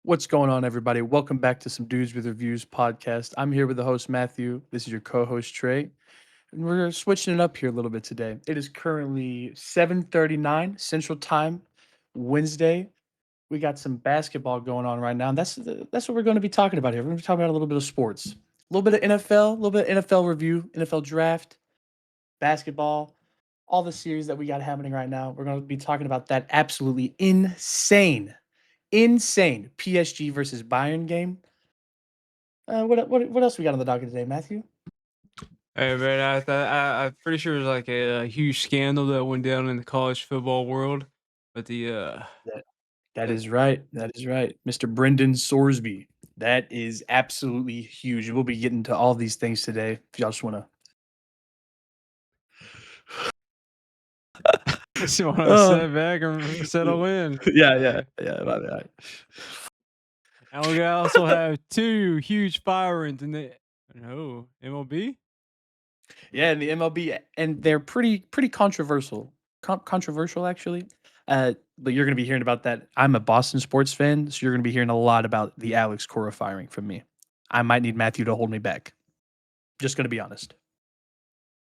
What's going on, everybody? Welcome back to some Dudes with Reviews podcast. I'm here with the host, Matthew. This is your co host, Trey. And we're switching it up here a little bit today. It is currently 7:39 Central Time, Wednesday. We got some basketball going on right now. And that's what we're going to be talking about here. We're going to be talking about a little bit of sports, a little bit of NFL, a little bit of NFL review, NFL draft, basketball, all the series that we got happening right now. We're going to be talking about that absolutely insane PSG versus Bayern game. What else we got on the docket today, Matthew? Hey man, I'm pretty sure there's like a huge scandal that went down in the college football world, but That that uh, is right. That is right, Mr. Brendan Sorsby. That is absolutely huge. We'll be getting to all these things today. If y'all just want to. just want to Oh, sit back and settle in. yeah. My bad. And we also have two huge firings in the MLB. Yeah, and the MLB, and they're pretty controversial. Controversial, actually. But you're going to be hearing about that. I'm a Boston sports fan, so you're going to be hearing a lot about the Alex Cora firing from me. I might need Matthew to hold me back. Just going to be honest.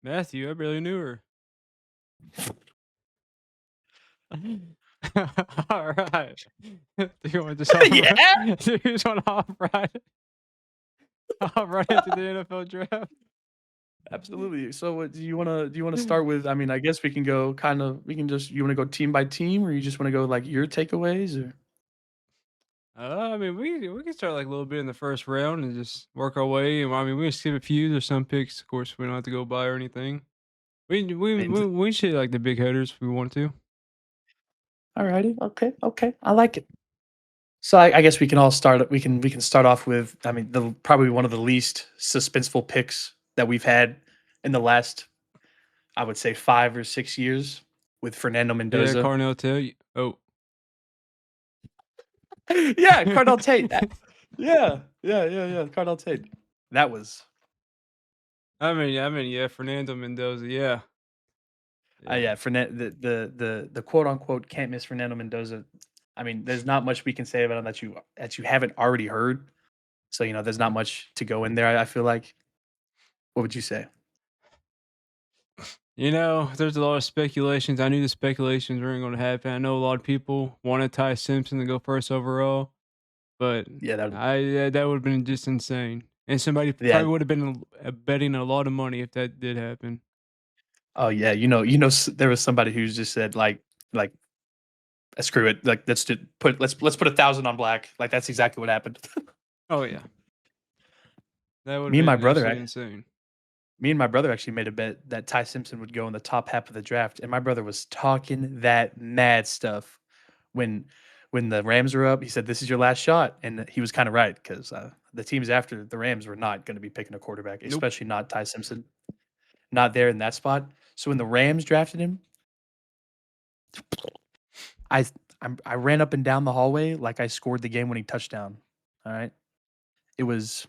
Matthew, I barely knew her. All right. Do you want to just hop right? Yeah, Do you just want to hop right into the NFL draft? absolutely. So, what do you want to start with? I mean, I guess we can go kind of. We can just. You want to go team by team, or you just want to go like your takeaways, or I mean, we can start like a little bit in the first round and just work our way. I mean, we can skip a few. There's some picks, of course, we don't have to go by or anything. We I we mean, we, we should like the big headers if we want to. alrighty, okay, I like it. So, I guess we can all start. We can start off with. I mean, the probably one of the least suspenseful picks that we've had in the last, I would say, 5 or 6 years with Fernando Yeah, Mendoza. Carnell tell you. Oh, Yeah, Cardell Tate. Yeah. Cardell Tate. That was yeah, Fernando Mendoza. Yeah, yeah. yeah, the quote unquote can't miss Fernando Mendoza. I mean, there's not much we can say about him that you haven't already heard. So there's not much to go in there. I feel like. What would you say? There's a lot of speculations. I knew the speculations weren't going to happen. I know a lot of people wanted Ty Simpson to go first overall, but Yeah, that would have been just insane. And somebody yeah. probably would have been betting a lot of money if that did happen. Oh yeah, there was somebody who's just said like screw it, like let's put 1,000 on black. Like that's exactly what happened. Oh yeah, that would have me and my been brother, absolutely insane. me and my brother actually made a bet that Ty Simpson would go in the top half of the draft, and my brother was talking that mad stuff when when the Rams were up. He said, "This is your last shot," and he was kind of right because the teams after the Rams were not going to be picking a quarterback, Nope. especially not Ty Simpson, not there in that spot. So when the Rams drafted him, I I ran up and down the hallway like I scored the game-winning touchdown. All right, it was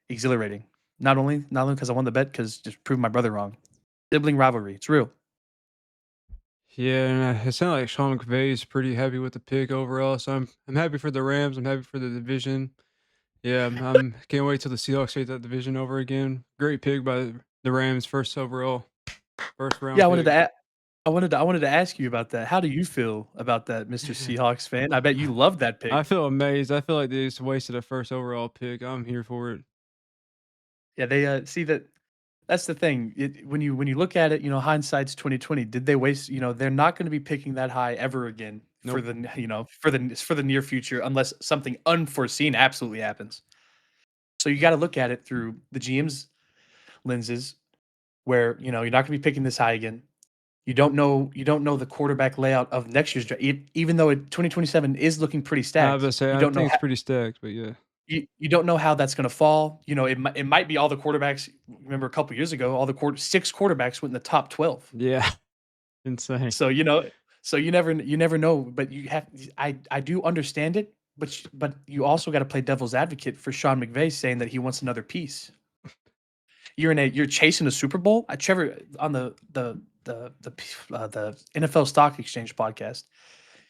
exhilarating. Not only because I won the bet, because just proved my brother wrong. Sibling rivalry, it's real. Yeah, and it sounded like Sean McVay is pretty happy with the pick overall. So I'm happy for the Rams. I'm happy for the division. Yeah, I'm can't wait till the Seahawks take that division over again. Great pick by the Rams, first overall, first Yeah, round pick. I wanted to ask you about that. How do you feel about that, Mr. Seahawks fan? I bet you loved that I pick. feel amazed. I feel like they just wasted a first overall pick. I'm here for it. Yeah, they see that's the thing. When you look at it, hindsight's 2020. Did they waste? They're not going to be picking that high ever again for Nope. the near future unless something unforeseen absolutely happens. So you got to look at it through the GM's lenses, where you're not going to be picking this high again. You don't know the quarterback layout of next year's draft. Even though 2027 is looking pretty I was stacked, gonna say you I don't know think it's pretty stacked, but yeah, you don't know how that's going to fall. It might be all the quarterbacks. Remember a couple years ago, all the 6 quarterbacks went in the top 12. yeah, insane. So you never know. But I do understand it. But you also got to play devil's advocate for Sean McVay saying that he wants another piece. You're chasing a Super Bowl. Trevor on the NFL Stock Exchange podcast.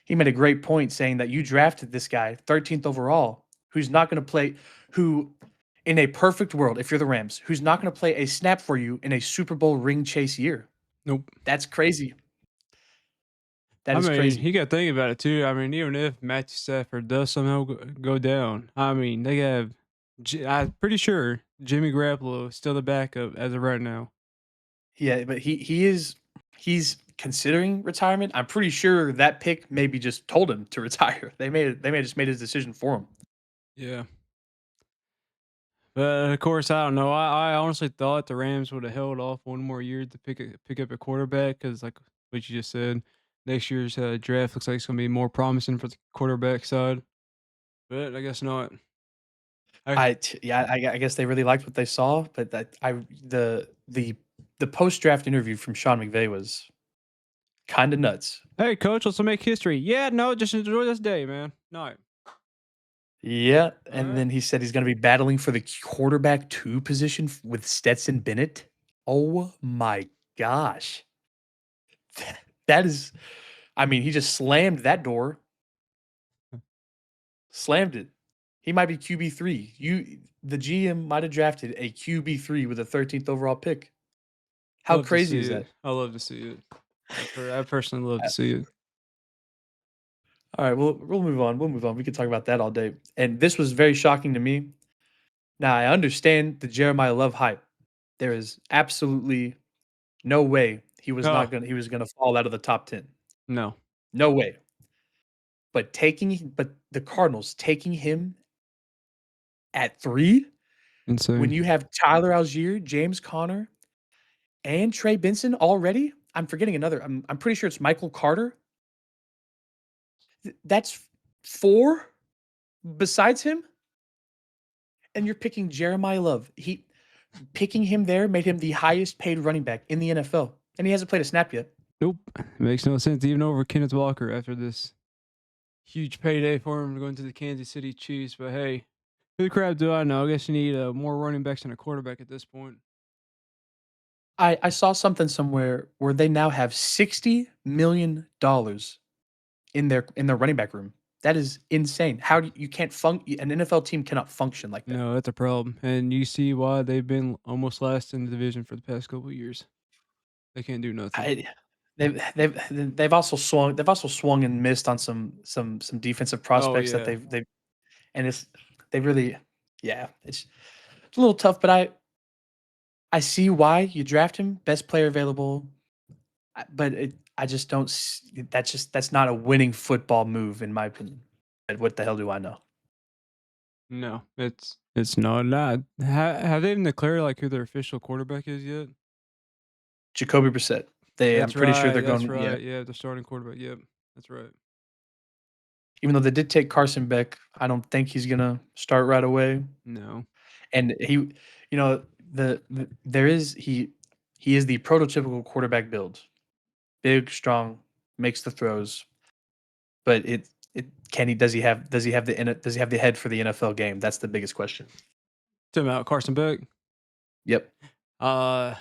he made a great point saying that you drafted this guy 13th overall, who's not going to play, who in a perfect world, if you're the Rams, who's not going to play a snap for you in a Super Bowl ring chase year. Nope. That's crazy. That I is mean, crazy. you got to think about it too. I mean, even if Matthew Stafford does somehow go down, I mean, they have. I'm pretty sure Jimmy Garoppolo is still the backup as of right now. Yeah, but he's considering retirement. I'm pretty sure that pick maybe just told him to retire. They may have just made his decision for him. Yeah. But of course, I don't know. I honestly thought the Rams would have held off one more year to pick up a quarterback because, like what you just said, next year's draft looks like it's going to be more promising for the quarterback side. But I guess not. I Yeah, I guess they really liked what they saw, but the post draft interview from Sean McVay was kind of nuts. Hey, coach, let's make history. Yeah, no, just enjoy this day, man. No, Yeah, all and right. then he said he's going to be battling for the quarterback 2 position with Stetson Bennett. Oh my gosh. That is I mean, he just slammed that door. Slammed it. He might be QB3. The GM might have drafted a QB3 with a 13th overall pick. How Love to crazy see is it. that? I love to see it. I personally love to see it. All right, we'll move on. We'll move on. We could talk about that all day. And this was very shocking to me. Now I understand the Jeremiah Love hype. There is absolutely no way Oh he was gonna fall out of the top 10. no, No way. But the Cardinals taking him at 3 when insane. you have Tyler Algier, James Conner, and Trey Benson already? I'm forgetting another. I'm pretty sure it's Michael Carter. That's 4 besides him, and you're picking Jeremiah Love. Picking him there made him the highest paid running back in the NFL, and he hasn't played a snap yet. Nope, makes no sense even over Kenneth Walker after this huge payday for him going to the Kansas City Chiefs. But hey, who the crap do I know? I guess you need more running backs than a quarterback at this point. I saw something somewhere where they now have $60 million in their running back room. That is insane. How do you can't an NFL team cannot function like that. No, that's a problem, and you see why they've been almost last in the division for the past couple of years. They can't do nothing. I they've also swung and missed on some defensive Oh prospects that yeah, they've and it's they really yeah, it's a little tough, but I see why you draft him, best player available, but I just don't that's not a winning football move in my opinion. But what the hell do I know? no, it's not. Have they even declared like who their official quarterback is yet? Jacoby Brissett. I'm That's pretty sure right. they're That's going yeah. right. Yeah, the starting quarterback. Yep, that's right. Even though they did take Carson Beck, I don't think he's gonna start right away. No, And there is he is the prototypical quarterback build. Big, strong, makes the throws, but does he have does he have the head for the NFL game? That's the biggest question. talking about Carson Beck. Yep. Uh,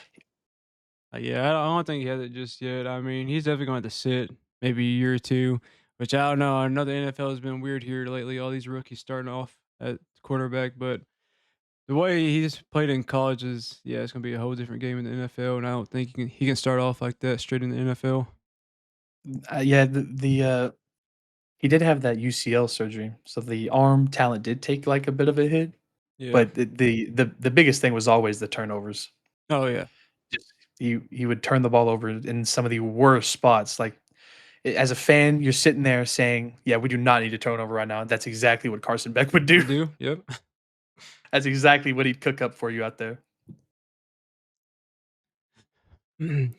yeah, I don't think he has it just yet. I mean, he's definitely going to sit maybe a year or two, which I don't know. I know the NFL has been weird here lately. All these rookies starting off at quarterback, but the way he's played in college is, yeah, it's going to be a whole different game in the NFL, and I don't think he can start off like that straight in the NFL. Yeah, he did have that UCL surgery, so the arm talent did take, like, a bit of a hit, Yeah. but the biggest thing was always the turnovers. Oh yeah. Just he would turn the ball over in some of the worst spots, like, as a fan, you're sitting there saying, "Yeah, we do not need to turn over right now." That's exactly what Carson Beck would do. Would do. Yep. That's exactly what he'd cook up for you out there.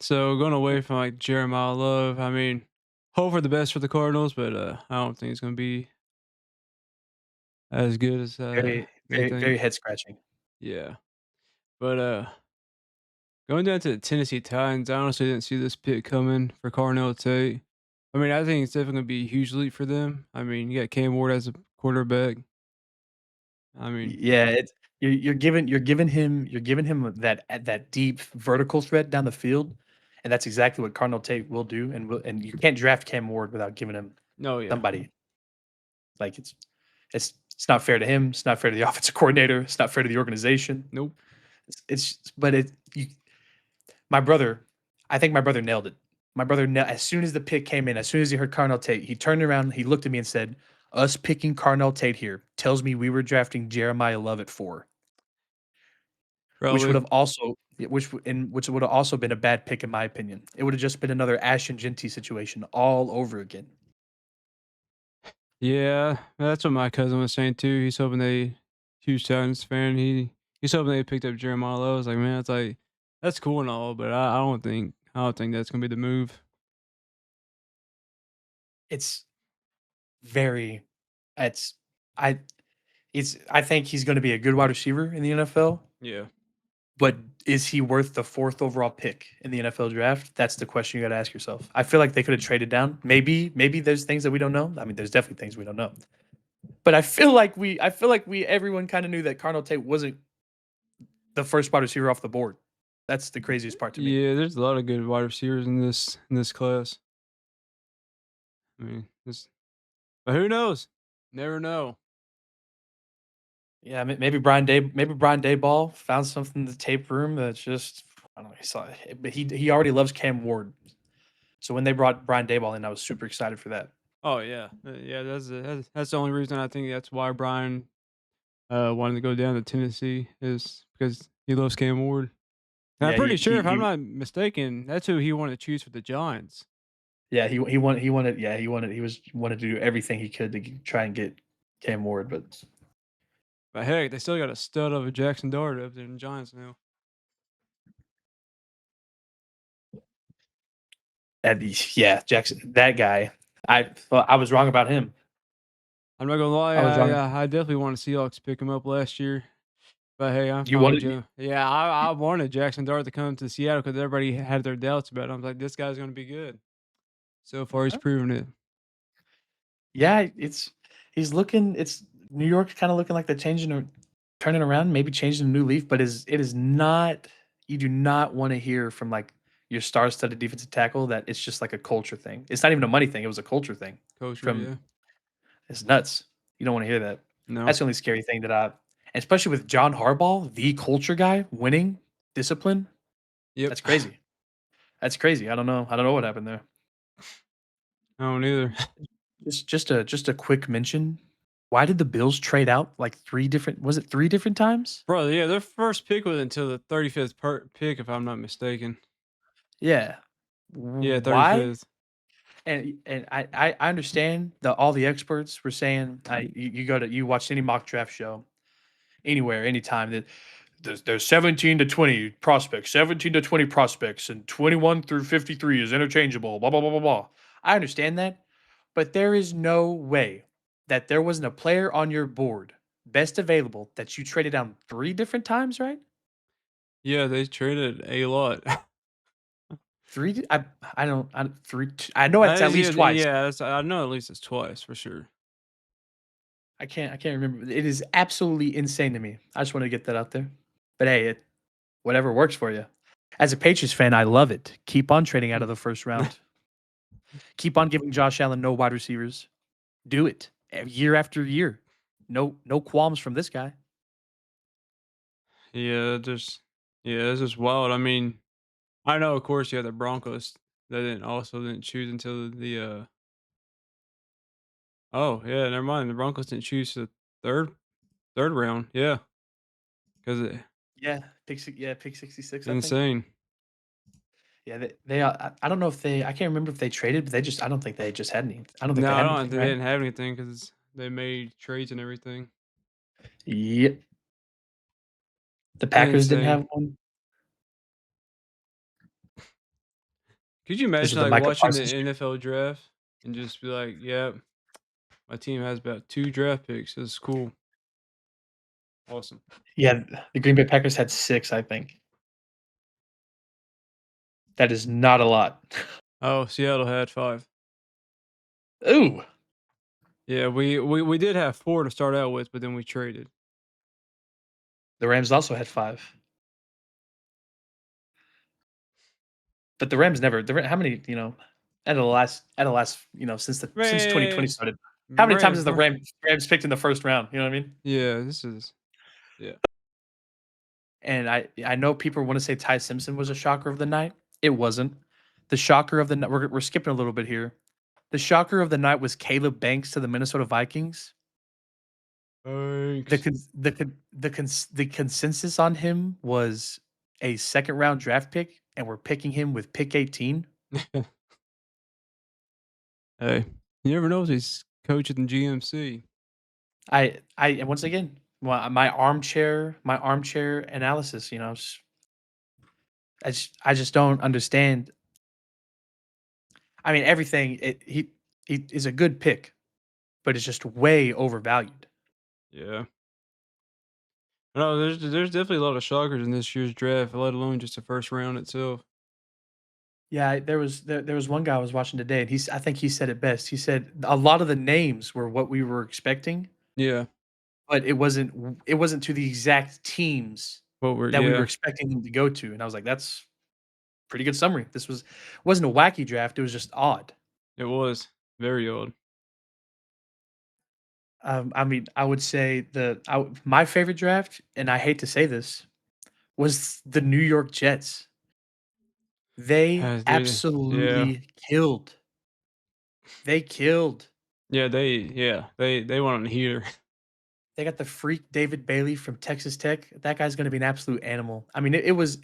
So going away from like Jeremiah Love, I mean, hope for the best for the Cardinals, but I don't think it's going to be as good as Very, they very, very think. head scratching. Yeah. But going down to the Tennessee Titans, I honestly didn't see this pick coming for Carnell Tate. I mean, I think it's definitely going to be a huge leap for them. I mean, you got Cam Ward as a quarterback. I mean, Yeah, it's you're giving him that deep vertical threat down the field, and that's exactly what Cardinal Tate will do, and you can't draft Cam Ward without giving him Oh, yeah. somebody. Like it's not fair to him. It's not fair to the offensive coordinator. It's not fair to the organization. Nope. But it you my brother, I think my brother nailed it. My brother, as soon as the pick came in, as soon as he heard Carnell Tate, he turned around, he looked at me and said, "Us picking Carnell Tate here tells me we were drafting Jeremiah Love at 4, which would Probably. have also which would have also been a bad pick in my opinion. It would have just been another Ashton Genty situation all over again. Yeah, that's what my cousin was saying too. He's hoping they huge Titans fan. He's hoping they picked up Jeremiah Lowe. I was like, man, it's like that's cool and all, but I don't think that's gonna be the move. It's very, it's I I think he's going to be a good wide receiver in the NFL. Yeah. But is he worth the 4th overall pick in the NFL draft? That's the question you gotta ask yourself. I feel like they could have traded down. Maybe there's things that we don't know. I mean, there's definitely things we don't know. But I feel like we everyone kinda knew that Carnell Tate wasn't the first wide receiver off the board. That's the craziest part to me. Yeah, there's a lot of good wide receivers in this class. I mean, this but who knows? Never know. Yeah, maybe Brian Dayball found something in the tape room that's just I don't know, he saw it, but he already loves Cam Ward. So when they brought Brian Dayball in, I was super excited for that. Oh yeah. Yeah, that's the only reason I think that's why Brian wanted to go down to Tennessee is because he loves Cam Ward. And I'm Yeah, pretty sure, if I'm not mistaken, that's who he wanted to choose for the Giants. yeah, he wanted to do everything he could to try and get Cam Ward, but But heck, they still got a stud of a Jackson Dart up there in the Giants now. yeah, Jackson, that guy, I was wrong about him. I'm not gonna lie, I was wrong. I definitely wanted Seahawks to pick him up last year. But hey, I'm You fine with wanted Joe. Yeah, I wanted Jackson Dart to come to Seattle because everybody had their doubts about him. I was like, this guy's gonna be good. So far, he's proven it. yeah, he's looking. It's New York's kind of looking like they're changing or turning around, maybe changing a new leaf, but it is not. You do not want to hear from like your star-studded defensive tackle that it's just like a culture thing. It's not even a money thing. It was a culture thing. Kosher, From yeah. It's nuts. You don't wanna hear that. No. That's the only scary thing that I especially with John Harbaugh, the culture guy, winning, discipline, Yep. that's crazy. That's crazy. I don't know what happened there. I don't either. Just a quick mention, why did the Bills trade out like 3 different was it 3 different times? Bro, yeah, their first pick was until the 35th pick, if I'm not mistaken. Yeah. Yeah, Why? 35th. And I understand that all the experts were saying, you watch any mock draft show anywhere, anytime that there's 17 to 20 prospects, 17 to 20 prospects, and 21 through 53 is interchangeable, blah, blah, blah, blah, blah. I understand that, but there is no way that there wasn't a player on your board, best available, that you traded down 3 different times, right? Yeah, they traded a lot. Three, I don't, I, three, I know it's at Yeah, least twice. I know at least it's twice for sure. I can't remember. It is absolutely insane to me. I just want to get that out there. But hey, whatever works for you. As a Patriots fan, I love it. Keep on trading out of the first round. Keep on giving Josh Allen no wide receivers. Do it year after year. No qualms from this guy. Yeah, yeah, it's just wild. I mean, I know, of course, you had the Broncos that didn't choose until oh yeah, never mind. The Broncos didn't choose the third third round. Yeah, because it's Yeah, pick 66, I think. insane. Yeah, I don't know if they I can't remember if they traded, but I don't think they just had any. I don't think No, they I had don't. anything, They right? didn't have anything because they made trades and everything. Yep. The Packers didn't Insane. have one. Could you This was imagine the like Micah watching the Parsons trade. NFL draft and just be like, "Yeah, my team has about 2 draft picks. This is cool, awesome." Yeah, the Green Bay Packers had 6, I think. That is not a lot. Oh, Seattle had 5. Ooh, Yeah, we did have 4 to start out with, but then we traded. the Rams also had 5. But the Rams never the Ra how many, since 2020 Man, started. How many times Rams, has the Rams picked in the first round? You know what I mean? yeah, this is yeah. And I know people want to say Ty Simpson was a shocker of the night. It wasn't. The shocker of the night. We're skipping a little bit here. The shocker of the night was Caleb Banks to the Minnesota Vikings. The Thanks. cons- the con- the consensus on him was a second round draft pick, and we're picking him with pick 18. Hey, you never know if he's coaching GMC. And once again, my armchair analysis. I just don't understand. I mean, everything. He is a good pick, but it's just way overvalued. Yeah. No, there's definitely a lot of shockers in this year's draft, let alone just the first round itself. Yeah, there was one guy I was watching today, and I think he said it best. He said a lot of the names were what we were expecting, Yeah. but it wasn't to the exact teams What we're that we were yeah, expecting them to go to, and I was like, "That's pretty good summary." Wasn't a wacky draft, it was just odd. it was very old. I mean, I would say my favorite draft, and I hate to say this, was the New York Jets. They They yeah. absolutely killed. They killed. They went on a heater. They got the freak David Bailey from Texas Tech. That guy's gonna be an absolute animal. I mean, it was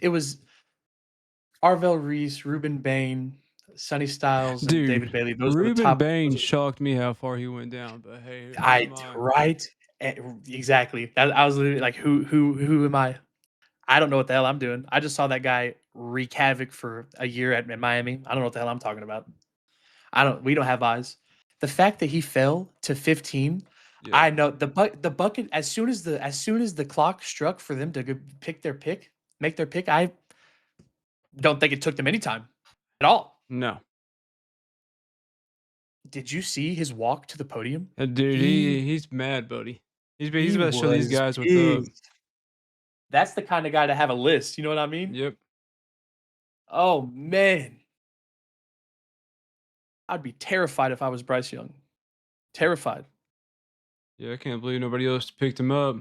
Arvell Reese, Ruben Bain, Sonny Styles, and Dude, David Bailey. Those were the Ruben top. Bain shocked me how far he went down, but hey, who I am I? right? Exactly. I was literally like, who am I? I don't know what the hell I'm doing. I just saw that guy wreak havoc for a year at Miami. I don't know what the hell I'm talking about. We don't have eyes. The fact that he fell to 15, Yeah. I know the bucket as soon as the clock struck for them to go make their pick, I don't think it took them any time at all. No. Did you see his walk to the podium? Dude, He he's mad, buddy. He's he about to show these was guys what's up. pissed. That's the kind of guy to have a list, you know what I mean? Yep. Oh, man. I'd be terrified if I was Bryce Young. Terrified. Yeah, I can't believe nobody else picked him up.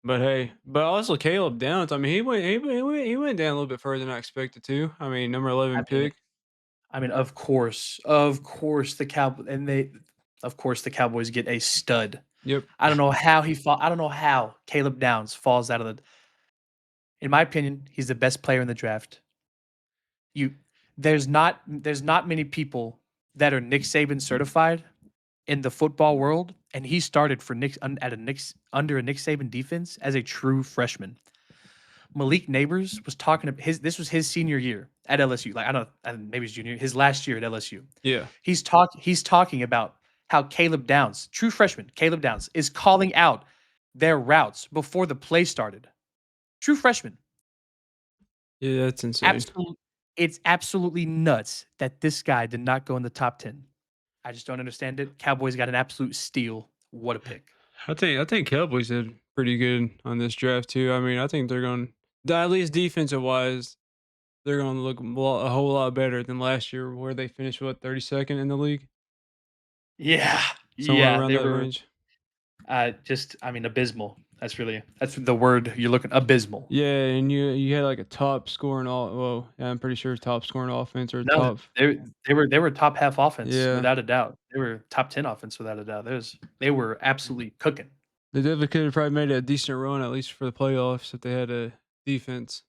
But hey, but also Caleb Downs. I mean, he went down a little bit further than I expected to. I mean, number I 11 mean pick. I mean, of course the Cowboys get a stud. Yep. I don't know how Caleb Downs falls out of the in my opinion, he's the best player in the draft. You there's not many people that are Nick Saban certified in the football world, and he started for Nick at a Nick's under a Nick Saban defense as a true freshman. Malik Neighbors was talking about this was his senior year at LSU. Like I don't know, maybe his junior, his last year at LSU. Yeah. He's talking about how Caleb Downs, true freshman, Caleb Downs, is calling out their routes before the play started. True freshman. Yeah, that's insane. Absolute it's absolutely nuts that this guy did not go in the top 10. I just don't understand it. Cowboys got an absolute steal. What a pick. I think Cowboys did pretty good on this draft too. I mean, I think they're going at least defensive wise, they're going to look a whole lot better than last year, where they finished what 32nd in the league, Yeah. somewhere Yeah, around they that were range. I mean abysmal. That's the word you're looking abysmal. Yeah, and you had like a top scoring all. Well, yeah, I'm pretty sure top scoring offense or No, top. they were top half offense Yeah, without a doubt. They were top 10 offense without a doubt. They were absolutely cooking. they definitely could have probably made a decent run at least for the playoffs if they had a defense.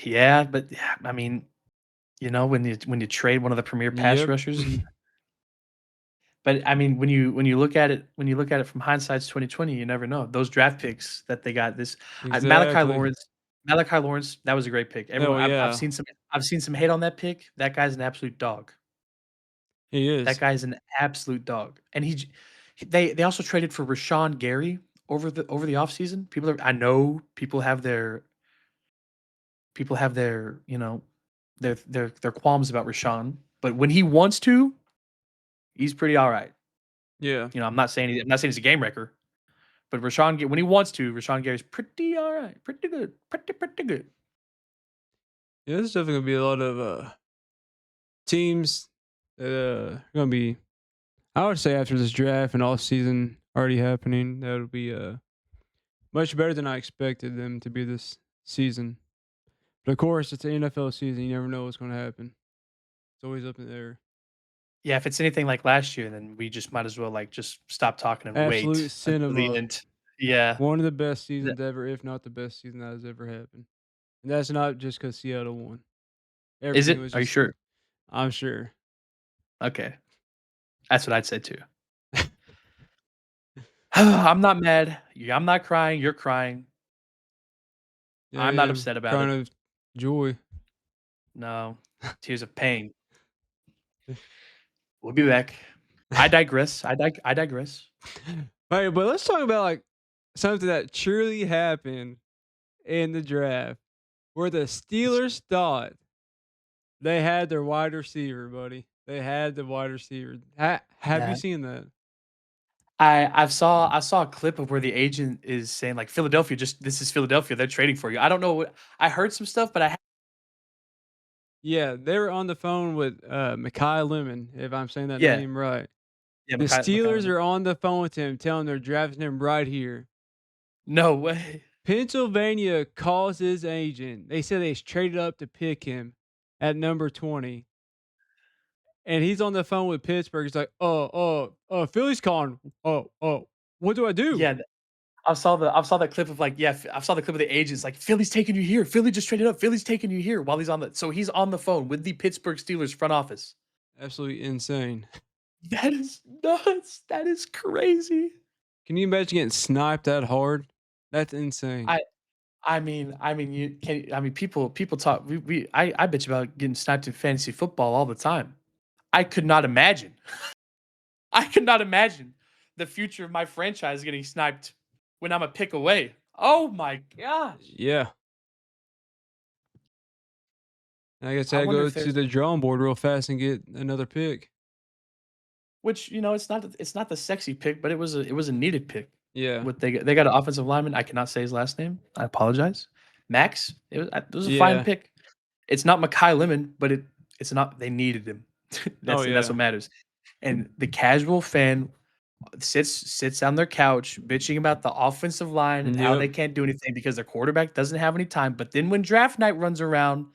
Yeah, but yeah, I mean, when you trade one of the premier pass Yep. rushers, but I mean, when you look at it from hindsight's 2020, you never know. Those draft picks that they got this Exactly. Malachi Lawrence, that was a great pick. Oh I've yeah, I've seen some hate on that pick. That guy's an absolute dog. he That is. guy's an absolute dog. And they also traded for Rashawn Gary over the offseason. I know people have their, their qualms about Rashawn, but when he wants to, he's pretty all right. Yeah. I'm not saying he's a game wrecker, but when he wants to, Rashawn Gary's pretty all right, pretty good, pretty good. Yeah, there's definitely gonna be a lot of teams gonna be, I would say, after this draft and all season already happening, that'll be much better than I expected them to be this season. But of course, it's an NFL season. You never know what's going to happen. It's always up in the air. Yeah, if it's anything like last year, then we just might as well, like, just stop talking and Absolute wait until the cinema. end. Yeah. One of the best Th seasons ever, if not the best season that has ever happened. And that's not just because Seattle won. Is Everything it? was Are you just, sure? I'm sure. Okay. That's what I'd say too. I'm not mad. I'm not crying, you're crying. Yeah, I'm not yeah. upset about it. Crying of joy. No. Tears of pain. We'll be back. I digress. I digress. All right, but let's talk about like something that truly happened in the draft where the Steelers thought they had their wide receiver, buddy. They had the wide receiver. Have you That seen that? I saw a clip of where the agent is saying, like, "Philadelphia, just this is Philadelphia, they're trading for you." I don't know what I heard some stuff, but I ha Yeah, they were on the phone with Mekhi Lemon, if I'm saying that yeah, name right. yeah, The Mackay Steelers Lemon. are on the phone with him, telling they're drafting him right here. No way. Pennsylvania calls his agent. They said they traded up to pick him at number 20. And he's on the phone with Pittsburgh. He's like, Philly's calling. What do I do? Yeah, I saw that clip of, like, yeah, I saw the clip of the agents like, "Philly's taking you here. Philly just traded up. Philly's taking you here," while he's on the phone with the Pittsburgh Steelers front office. Absolutely insane. That is nuts. That is crazy. Can you imagine getting sniped that hard? That's insane. I people talk. I bet you about getting sniped in fantasy football all the time. I could not imagine. I could not imagine the future of my franchise getting sniped when I'm a pick away. Oh my gosh. Yeah. I guess I I gotta wonder go if to there's the drawing board real fast and get another pick. which, it's not the sexy pick, but it was a needed pick. Yeah. What they got an offensive lineman. I cannot say his last name. I apologize. Max. It was a fine Yeah. pick. It's not Mackay Lemon, but it's not. They needed him. Oh, That's yeah. what matters. And the casual fan sits on their couch bitching about the offensive line and how they Yep. can't do anything because their quarterback doesn't have any time. But then when draft night runs around,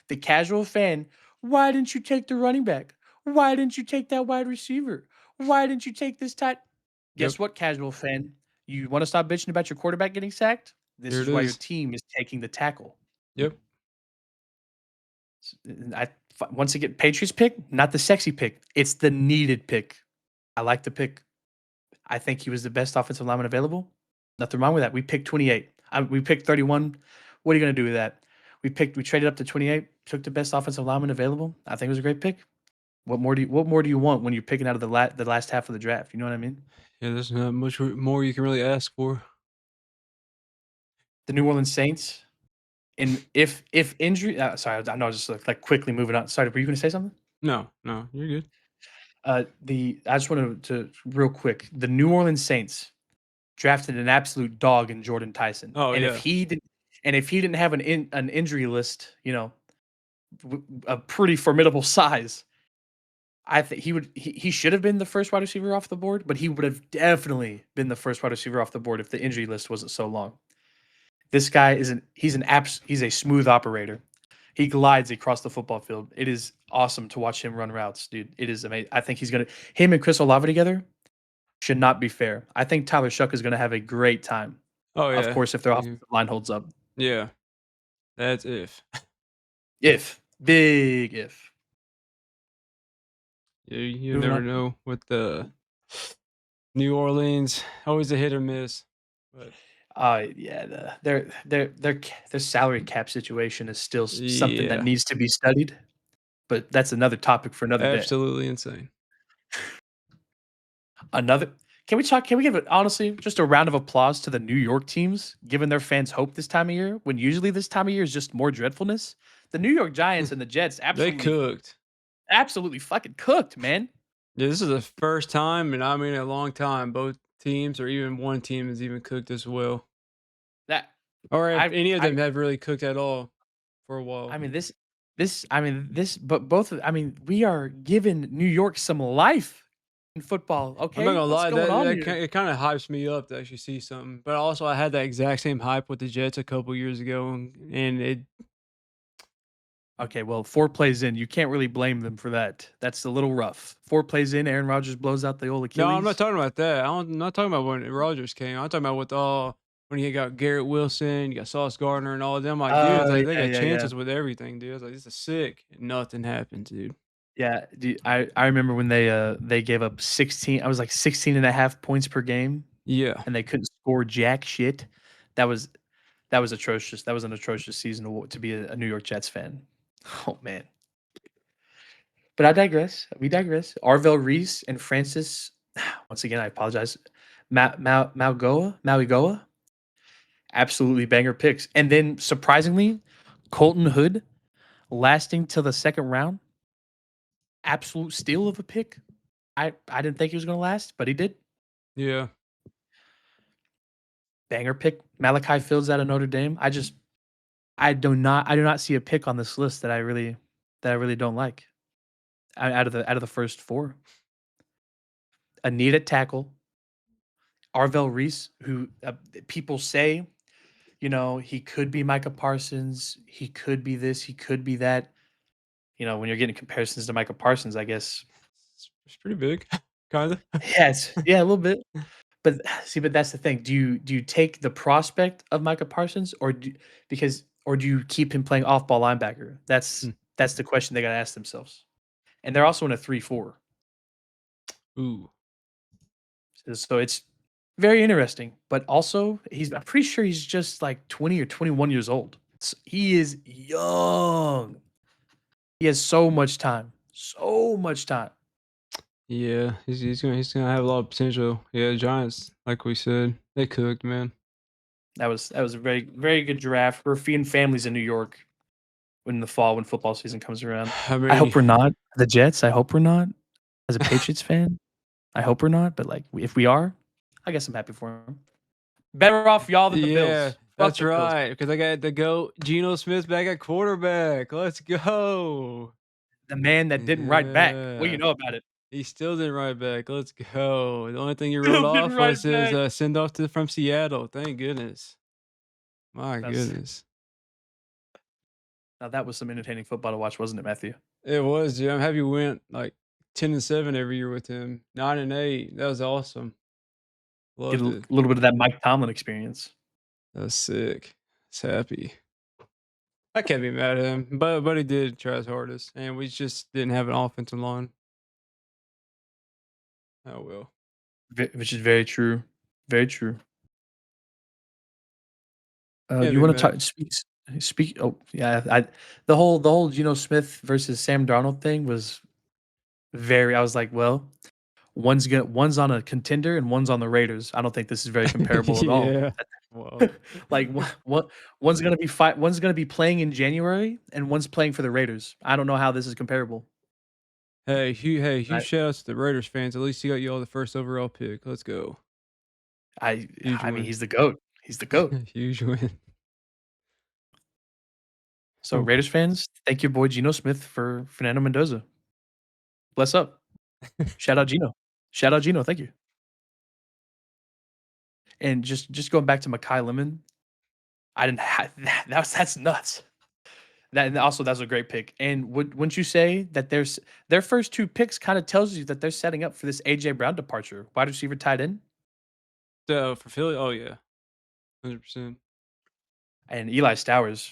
the casual fan, why didn't you take the running back? Why didn't you take that wide receiver? Why didn't you take this tight? Yep. Guess what, casual fan? You want to stop bitching about your quarterback getting sacked? This Here it is why your is. team is taking the tackle. Yep. Once again, Patriots pick, not the sexy pick. It's the needed pick. I like the pick. I think he was the best offensive lineman available. Nothing wrong with that. We picked 28. We picked 31. What are you going to do with that? We traded up to 28, took the best offensive lineman available. I think it was a great pick. What more do you want when you're picking out of the last half of the draft? You know what I mean? Yeah, there's not much more you can really ask for. The New Orleans Saints. And if injury, sorry, I know I just like quickly moving on. Sorry, were you going to say something? No, no, you're good. The I just wanted to real quick. The New Orleans Saints drafted an absolute dog in Jordan Tyson, Oh, and if yeah. he didn't, have an injury list, a pretty formidable size, I think he should have been the first wide receiver off the board, but he would have definitely been the first wide receiver off the board if the injury list wasn't so long. This guy he's a smooth operator. He glides across the football field. It is awesome to watch him run routes, dude. It is amazing. I think him and Chris Olave together should not be fair. I think Tyler Shuck is gonna have a great time. Oh, Of yeah. course, if their You offensive line holds up. yeah, that's if. Big if. Yeah, you Moving never on. know with the New Orleans, always a hit or miss, but Yeah, their salary cap situation is still something that yeah, needs to be studied, but that's another topic for another day. absolutely insane. Another can we give it honestly just a round of applause to the New York teams, giving their fans hope this time of year, when usually this time of year is just more dreadfulness? The New York Giants and the Jets They absolutely cooked. absolutely fucking cooked, man. Yeah, this is the first time, and I mean a long time, both teams or even one team has even cooked as well. That Or if I any of I them have really cooked at all for a I while. mean, but we are giving New York some life in football, I'm not okay? gonna What's lie, going that on that here? ki it kinda hypes me up to actually see something, but also I had that exact same hype with the Jets a couple years ago, and it Okay, well, 4 plays in, you can't really blame them for that. That's a little rough. 4 plays in, Aaron Rodgers blows out the old no, I'm not Achilles. talking about that. I'm not talking about when Rodgers came. I'm talking about with all when you got Garrett Wilson, you got Sauce Gardner, and all of them. Like, dude, it's like they Yeah, got yeah, yeah. chances with everything, dude. It's like this is sick. Nothing happens, dude. Yeah, I remember when they gave up 16 I was like 16 and a half points per game, Yeah, and they couldn't score jack shit. That was that was atrocious. That was an atrocious season to be a New York Jets fan. Oh, man. But I digress. We digress. Arvell Reese and Francis, once again, I apologize. Mauigoa, absolutely banger picks. And then surprisingly, Colton Hood lasting till the second round, absolute steal of a pick. I didn't think he was going to last, but he did. yeah, Banger pick. Malachi Fields out of Notre Dame. I do not see a pick on this list that I really don't like out of the first four. A need at tackle, Arvell Reese, who people say, he could be Micah Parsons. He could be this. He could be that. When you're getting comparisons to Micah Parsons, I guess. it's pretty big, kinda. Yes, yeah, a little bit. But see, but that's the thing. Do you take the prospect of Micah Parsons, or do you keep him playing off ball linebacker? That's Hmm. that's the question they got to ask themselves. And they're also in a 3-4, Ooh, so it's very interesting. But also, I'm pretty sure he's just like 20 or 21 years old. He is young. He has so much time. So much time. yeah, he's gonna have a lot of potential. Yeah, Giants, like we said, they cooked, man. That was a very, very good draft. We're feeding families in New York in the fall when football season comes around. I I mean, hope we're not. The Jets, I hope we're not. As a Patriots fan, I hope we're not. But like, if we are, I guess I'm happy for him. Better off y'all than the yeah, Bills. Fuck that's the Bills. right. Because I got the GOAT Geno Smith back at quarterback. Let's go. The man that didn't write back. What do you Yeah. know about it? He still didn't write back. Let's go. The only thing he wrote Still didn't off write was his, back. send off to from Seattle. Thank goodness. My That's goodness. Now that was some entertaining football to watch, wasn't it, Matthew? It was, dude. I'm happy we went, like, 10-7 every year with him. 9-8. That was awesome. Get Loved a it. little bit of that Mike Tomlin experience. That was sick. It's happy. I can't be mad at him, but he did try his hardest, and we just didn't have an offensive line. Oh, well. Which is very true. Very true. Can't You be want to talk? mad. Speak. Oh, yeah. The whole Geno Smith versus Sam Darnold thing was very. I was like, well, one's on a contender and one's on the Raiders. I don't think this is very comparable at all. Yeah. Well. Like one's gonna be one's gonna be playing in January and one's playing for the Raiders. I don't know how this is comparable. Hey, I huge shout outs to the Raiders fans. At least he got you all the first overall pick. Let's go. I Huge I mean win. he's the goat. He's the goat. Huge win. So Raiders fans, thank your boy Geno Smith for Fernando Mendoza. Bless up. Shout out Geno. Shout out Geno. Thank you. And just going back to Makai Lemon, I didn't have that's nuts. That and also that's a great pick. And wouldn't you say that their first two picks kind of tells you that they're setting up for this AJ Brown departure? Wide receiver tight end So for Philly, oh yeah, 100%. and Eli Stowers,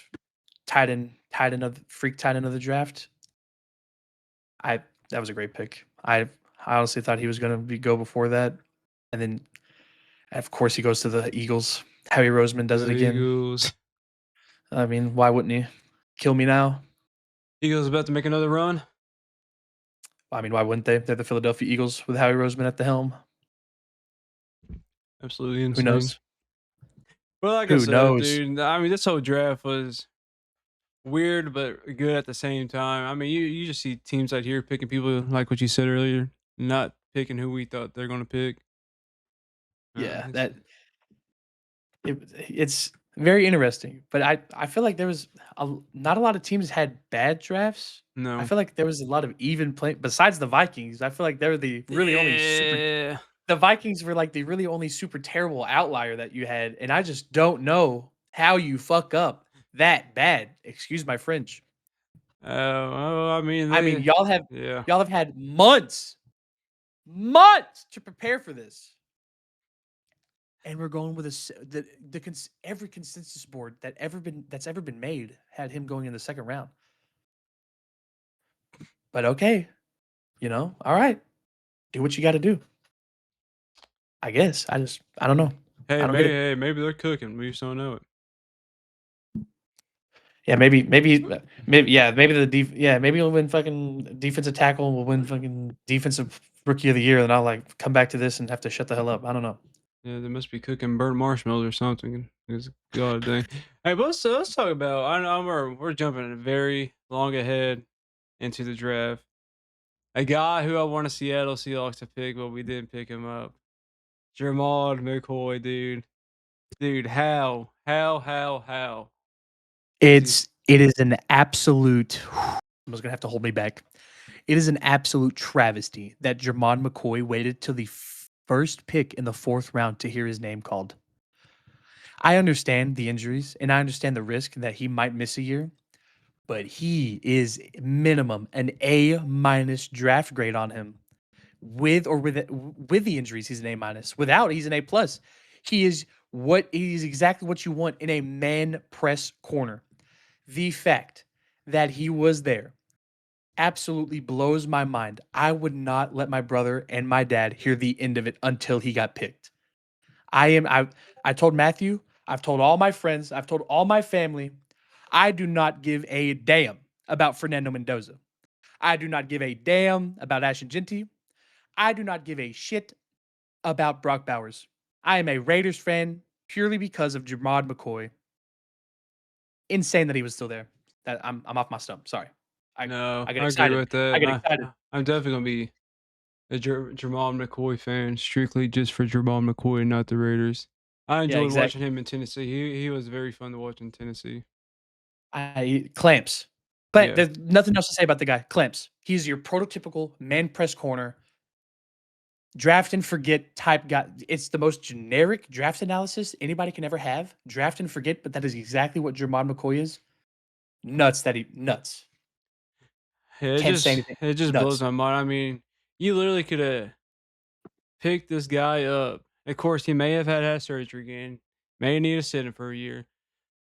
tight end of freak tight end of the draft. I That was a great pick. I honestly thought he was gonna go before that. And then of course he goes to the Eagles. Howie Roseman does it The again. Eagles. I mean, why wouldn't he? Kill me now. Eagles about to make another run. I mean, why wouldn't they? They're the Philadelphia Eagles with Howie Roseman at the helm. Absolutely Who insane. knows? Well, like I Who said, knows? dude, I mean, this whole draft was weird but good at the same time. I mean, you just see teams out here picking people like what you said earlier, not picking who we thought they're gonna pick. Yeah, It's that it's Very interesting. But I feel like there was not a lot of teams had bad drafts. I No. feel like there was a lot of even play besides the Vikings. I feel like they were the really only super. Yeah. The Vikings were like the really only super terrible outlier that you had, and I just don't know how you fuck up that bad. Excuse my French. I mean, I mean, they yeah. y'all have had months to prepare for this, and we're going with every consensus board that's ever been made had him going in the second round. But okay, all right, do what you got to do. I guess I don't know. I don't get it. Maybe they're cooking. We just don't know it. Yeah, maybe maybe he'll win fucking defensive tackle. We'll win fucking defensive rookie of the year, and I'll like come back to this and have to shut the hell up. I don't know. Yeah, they must be cooking burnt marshmallows or something. It's god dang. Hey, but let's talk about. I know we're jumping very long ahead into the draft. A guy who I want a Seattle Seahawks to pick, but we didn't pick him up. Jamal McCoy, dude. Dude, how is he? It is an absolute. I was gonna have to hold me back. It is an absolute travesty that Jermon McCoy waited till the first pick in the fourth round to hear his name called. I understand the injuries and I understand the risk that he might miss a year, but he is minimum an A minus draft grade on him. With the injuries, he's an A minus. Without, he's an A plus. He is exactly what you want in a man press corner. The fact that he was there absolutely blows my mind. I would not let my brother and my dad hear the end of it until he got picked. I told Matthew, I've told all my friends, I've told all my family, I do not give a damn about Fernando Mendoza. I do not give a damn about Ashton Genty. I do not give a shit about Brock Bowers. I am a Raiders fan purely because of Jamad McCoy. Insane that he was still there. That I'm off my stump. Sorry. I No, I get I agree excited. with that. I get excited. I'm definitely gonna be a Jamal McCoy fan, strictly just for Jamal McCoy, not the Raiders. I Yeah, enjoyed watching exactly. him in Tennessee. He was very fun to watch in Tennessee. I clamps. But Yeah. there's nothing else to say about the guy. Clamps. He's your prototypical man press corner, draft and forget type guy. It's the most generic draft analysis anybody can ever have. Draft and forget, but that is exactly what Jermon McCoy is. Nuts. Yeah, Can't say anything. it just blows Nuts. my mind. I mean, you literally could have picked this guy up. Of course, he may have had surgery again, may need to sit him for a year,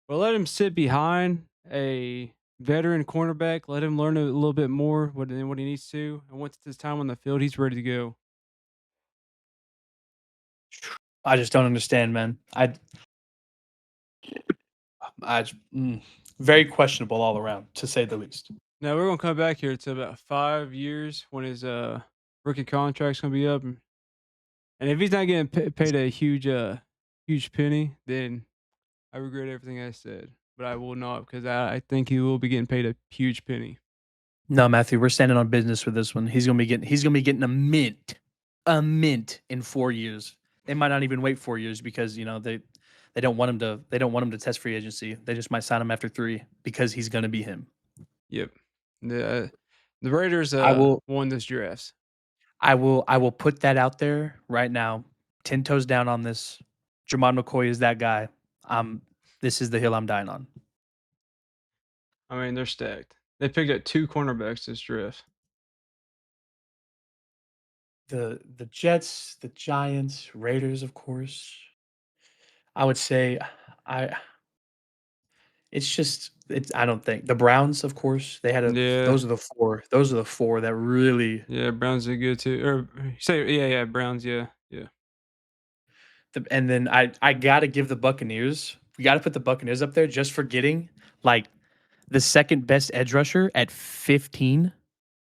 but let him sit behind a veteran cornerback. Let him learn a little bit more what he needs to, and once it's his time on the field, he's ready to go. I just don't understand, man. I very questionable all around, to say the least. Now we're gonna come back here to about 5 years when his rookie contract's gonna be up, and if he's not getting paid a huge penny, then I regret everything I said. But I will not because I think he will be getting paid a huge penny. No, Matthew, we're standing on business for this one. He's gonna be getting a mint in 4 years. They might not even wait 4 years because they don't want him to test free agency. They just might sign him after three because he's gonna be him. Yep. The the Raiders I will won this draft. I will put that out there right now. 10 toes down on this. Jermon McCoy is that guy. This is the hill I'm dying on. I mean, they're stacked. They picked up two cornerbacks this draft. The Jets, the Giants, Raiders, of course. I would say I it's just it's I don't think the Browns, of course, they had a Yeah, those are the 4. Those are the 4 that really yeah, Browns are good too. Or say, yeah, Browns, yeah. and then I gotta give the Buccaneers. We gotta put the Buccaneers up there just for getting like the second best edge rusher at 15.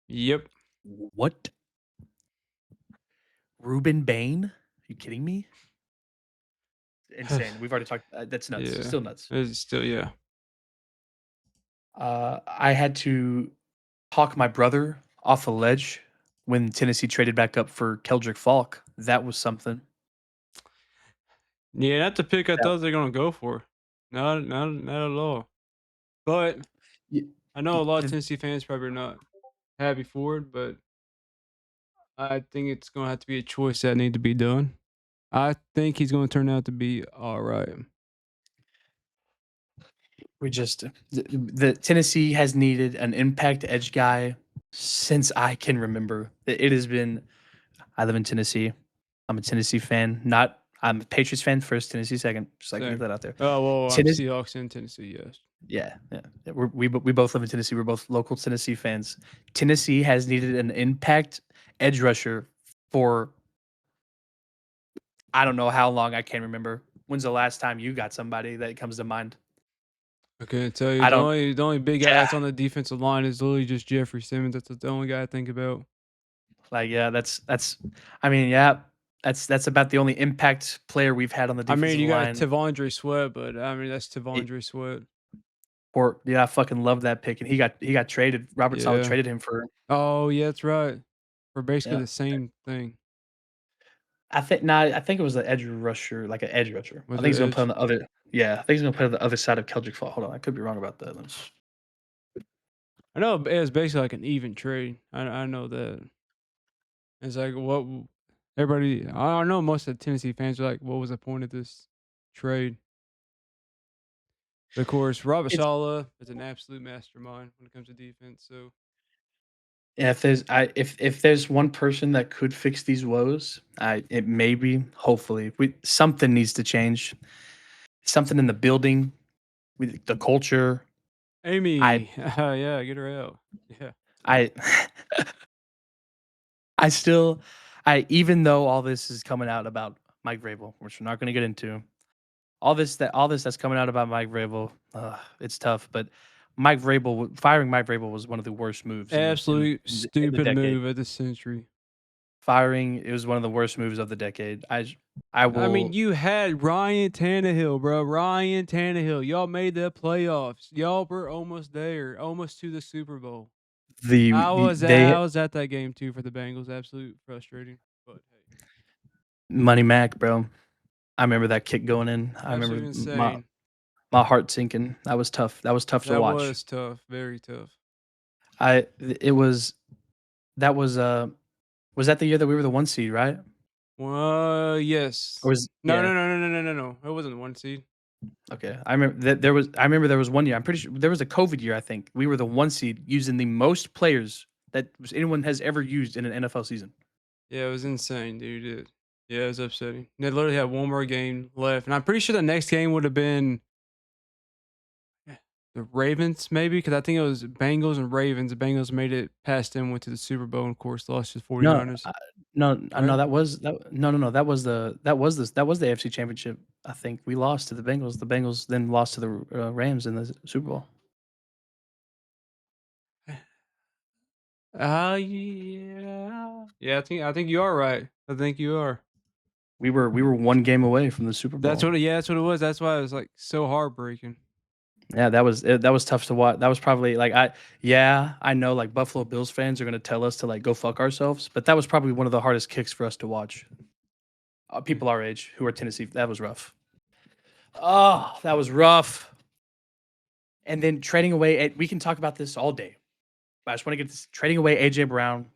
Yep. What? Ruben Bain? Are you kidding me? Insane. We've already talked. That's nuts. Yeah, Still nuts. it's still yeah. I had to talk my brother off a ledge when Tennessee traded back up for Keldrick Falk. That was something. Yeah, that's the pick I That thought they were gonna go for. Not at all. But Y- I know a y- lot of the- Tennessee fans probably are not happy for it, but I think it's gonna have to be a choice that need to be done. I think he's gonna turn out to be alright. we just the Tennessee has needed an impact edge guy since I can remember. It has been. I live in Tennessee. I'm a Tennessee fan. Not I'm a Patriots fan first, Tennessee second. Just like to get Same. that out there. Oh, well, I'm Tennessee, Seahawks in Tennessee, yes. yeah, yeah. Yeah, we both live in Tennessee. We're both local Tennessee fans. Tennessee has needed an impact edge rusher for I don't know how long. I can't remember. When's the last time you got somebody that comes to mind? I couldn't tell you. I The don't. only big guy Yeah, that's on the defensive line is literally just Jeffrey Simmons. That's the only guy I think about. like yeah. That's. I mean, yeah. That's about the only impact player we've had on the I mean, defensive you got line. Tavondre Sweat, but I mean that's It, Tavondre Sweat. or yeah, I fucking love that pick, and he got traded. Robert Saleh Yeah. traded him for Oh, yeah, that's right. We're basically yeah. the same thing. I think it was the edge rusher, like an edge rusher. I Was think it he's gonna play on Edge? the other yeah, I think he's gonna play on the other side of Keldrick Fall. Hold on, I could be wrong about that. I know it was basically like an even trade. I know that. It's like everybody. I know most of the Tennessee fans are like, "What was the point of this trade?" But of course, Robert It's Saleh is an absolute mastermind when it comes to defense. So yeah, if there's one person that could fix these woes, I it may be, hopefully. We something needs to change. Something in the building, with the culture. I Amy, yeah, get her out. Yeah, I I still even though all this is coming out about Mike Vrabel, which we're not gonna get into, all this that's coming out about Mike Vrabel, it's tough. But firing Mike Vrabel was one of the worst moves absolute in the stupid decade. move of the century. Firing it was one of the worst moves of the decade. I I mean, will you had Ryan Tannehill, bro. Ryan Tannehill. Y'all made the playoffs. Y'all were almost there, almost to the Super Bowl. they I was at that game too for the Bengals. Absolute frustrating, but hey, Money Mac, bro. I remember that kick going in. I remember absolutely insane. my heart sinking. That was tough. That was tough to That watch. was tough, very tough. It was that was that the year that we were the 1 seed, right? Well, Or yes. was No, yeah. no, no, no, no, no, no, no. It wasn't one seed. Okay. I remember there was one year. I'm pretty sure there was a COVID year, I think. We were the 1 seed using the most players that anyone has ever used in an NFL season. Yeah, it was insane, dude. Yeah, it was upsetting. They literally had one more game left, and I'm pretty sure the next game would have been the Ravens, maybe, because I think it was Bengals and Ravens. The Bengals made it past them, went to the Super Bowl, and of course lost to the No, 49ers, no, right? that was that was the AFC Championship. I think we lost to the Bengals. The Bengals then lost to the Rams in the Super Bowl. Yeah. Yeah, I think you are right. I think you are. We were one game away from the Super Bowl. That's what it was. That's why it was like so heartbreaking. Yeah, that was tough to watch. That was probably like yeah, I know like Buffalo Bills fans are gonna tell us to like go fuck ourselves, but that was probably one of the hardest kicks for us to watch. Mm. People our age who are Tennessee, that was rough. Oh, that was rough. And then trading away, we can talk about this all day. But I just want to get this trading away AJ Brown.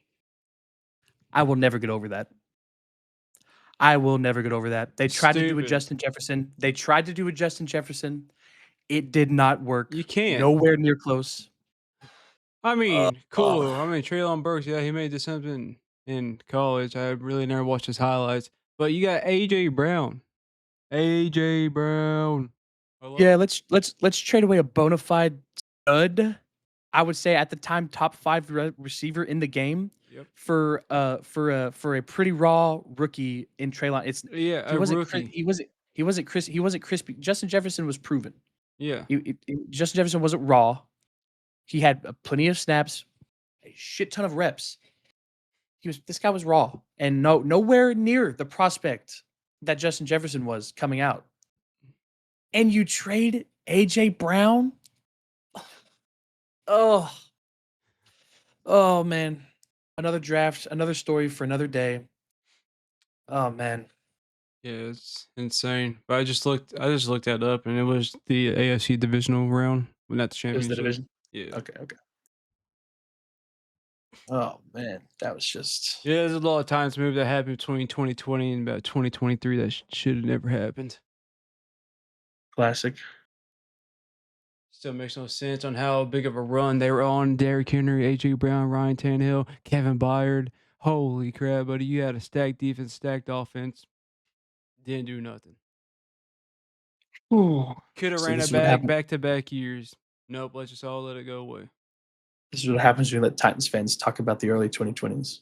I will never get over that. I will never get over that. They tried to do a Stupid. Justin Jefferson. They tried to do a Justin Jefferson. It did not work. You can't. Nowhere near close. I mean, Oh, cool. I mean, Traylon Burks, yeah, he made this something in college. I really never watched his highlights. But you got AJ Brown. AJ Brown. Hello? yeah, let's trade away a bona fide stud. I would say at the time top 5 receiver in the game Yep. for a pretty raw rookie in Traylon. It's Yeah, he a wasn't rookie. he wasn't crispy. Justin Jefferson was proven. Yeah. Justin Jefferson wasn't raw. He had plenty of snaps, a shit ton of reps. This guy was raw and nowhere near the prospect that Justin Jefferson was coming out. And you trade AJ Brown? Oh, oh man. Another draft, another story for another day. Oh man. Yeah, it's insane. But I just looked that up and it was the AFC divisional round, well, not the It was the championship. division? Yeah. Okay, okay. Oh, man, that was just Yeah, there's a lot of times move that happened between 2020 and about 2023 that should have never happened. classic. Still makes no sense on how big of a run they were on. Derrick Henry, AJ Brown, Ryan Tannehill, Kevin Byard. Holy crap, buddy! You had a stacked defense, stacked offense. Didn't do nothing. Ooh. Could have So ran this it is what back happened back to back years. Nope, let's just all let it go away. this is what happens when you let Titans fans talk about the early 2020s.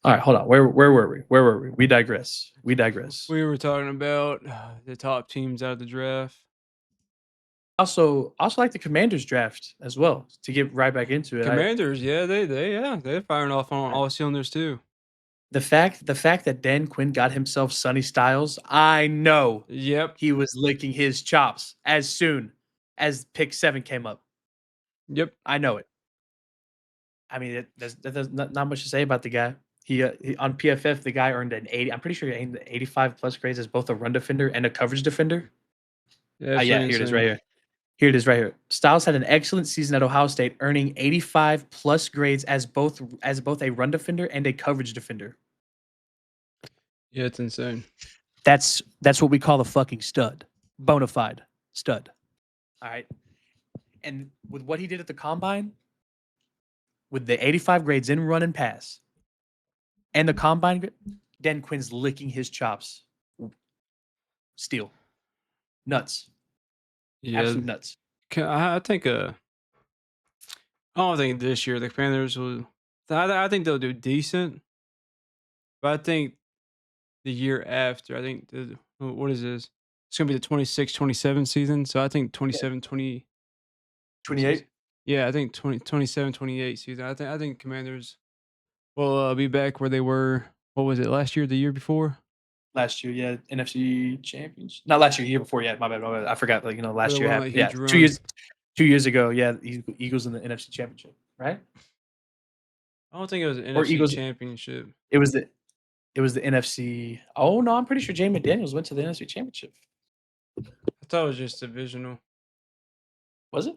Alright, hold on. Where were we? Where were we? We digress. We digress. We were talking about the top teams out of the draft. Also like the Commanders draft as well, to get right back into it. Commanders, yeah, they're firing off on I all cylinders too. the fact that Dan Quinn got himself Sonny Styles, I know Yep, he was licking his chops as soon as pick 7 came up. yep, I know it. I mean, there's not much to say about the guy. He on PFF, the guy earned an 80. I'm pretty sure he earned 85 plus grades as both a run defender and a coverage defender. Yeah, absolutely here it is right insane. here. Here it is right here. Styles had an excellent season at Ohio State, earning 85 plus grades as both a run defender and a coverage defender. Yeah, it's insane. That's what we call a fucking stud, bona fide stud. All right, and with what he did at the combine, with the 85 grades in run and pass, and the combine, Dan Quinn's licking his chops. Steel, nuts, Yeah, absolute nuts. I think I don't think this year the Commanders will. I think they'll do decent, but I think the year after, I think what is this? It's gonna be the 26-27 season. So I think Yeah, 27-20. What is this? 28 Yeah, I think 2027-28 season. I think Commanders will be back where they were. What was it last year? The year before? last year. Yeah, NFC champions. Not last year. Year before. Yeah, my bad. My bad. I forgot. Like Where they last year went on a happened. Yeah, huge 2 run. years. 2 years ago. Yeah, Eagles in the NFC championship, right? I don't think it was an Or NFC Eagles. championship. It was the it was the NFC. Oh no, I'm pretty sure Jay McDaniels went to the NFC championship. I thought it was just divisional. Was it?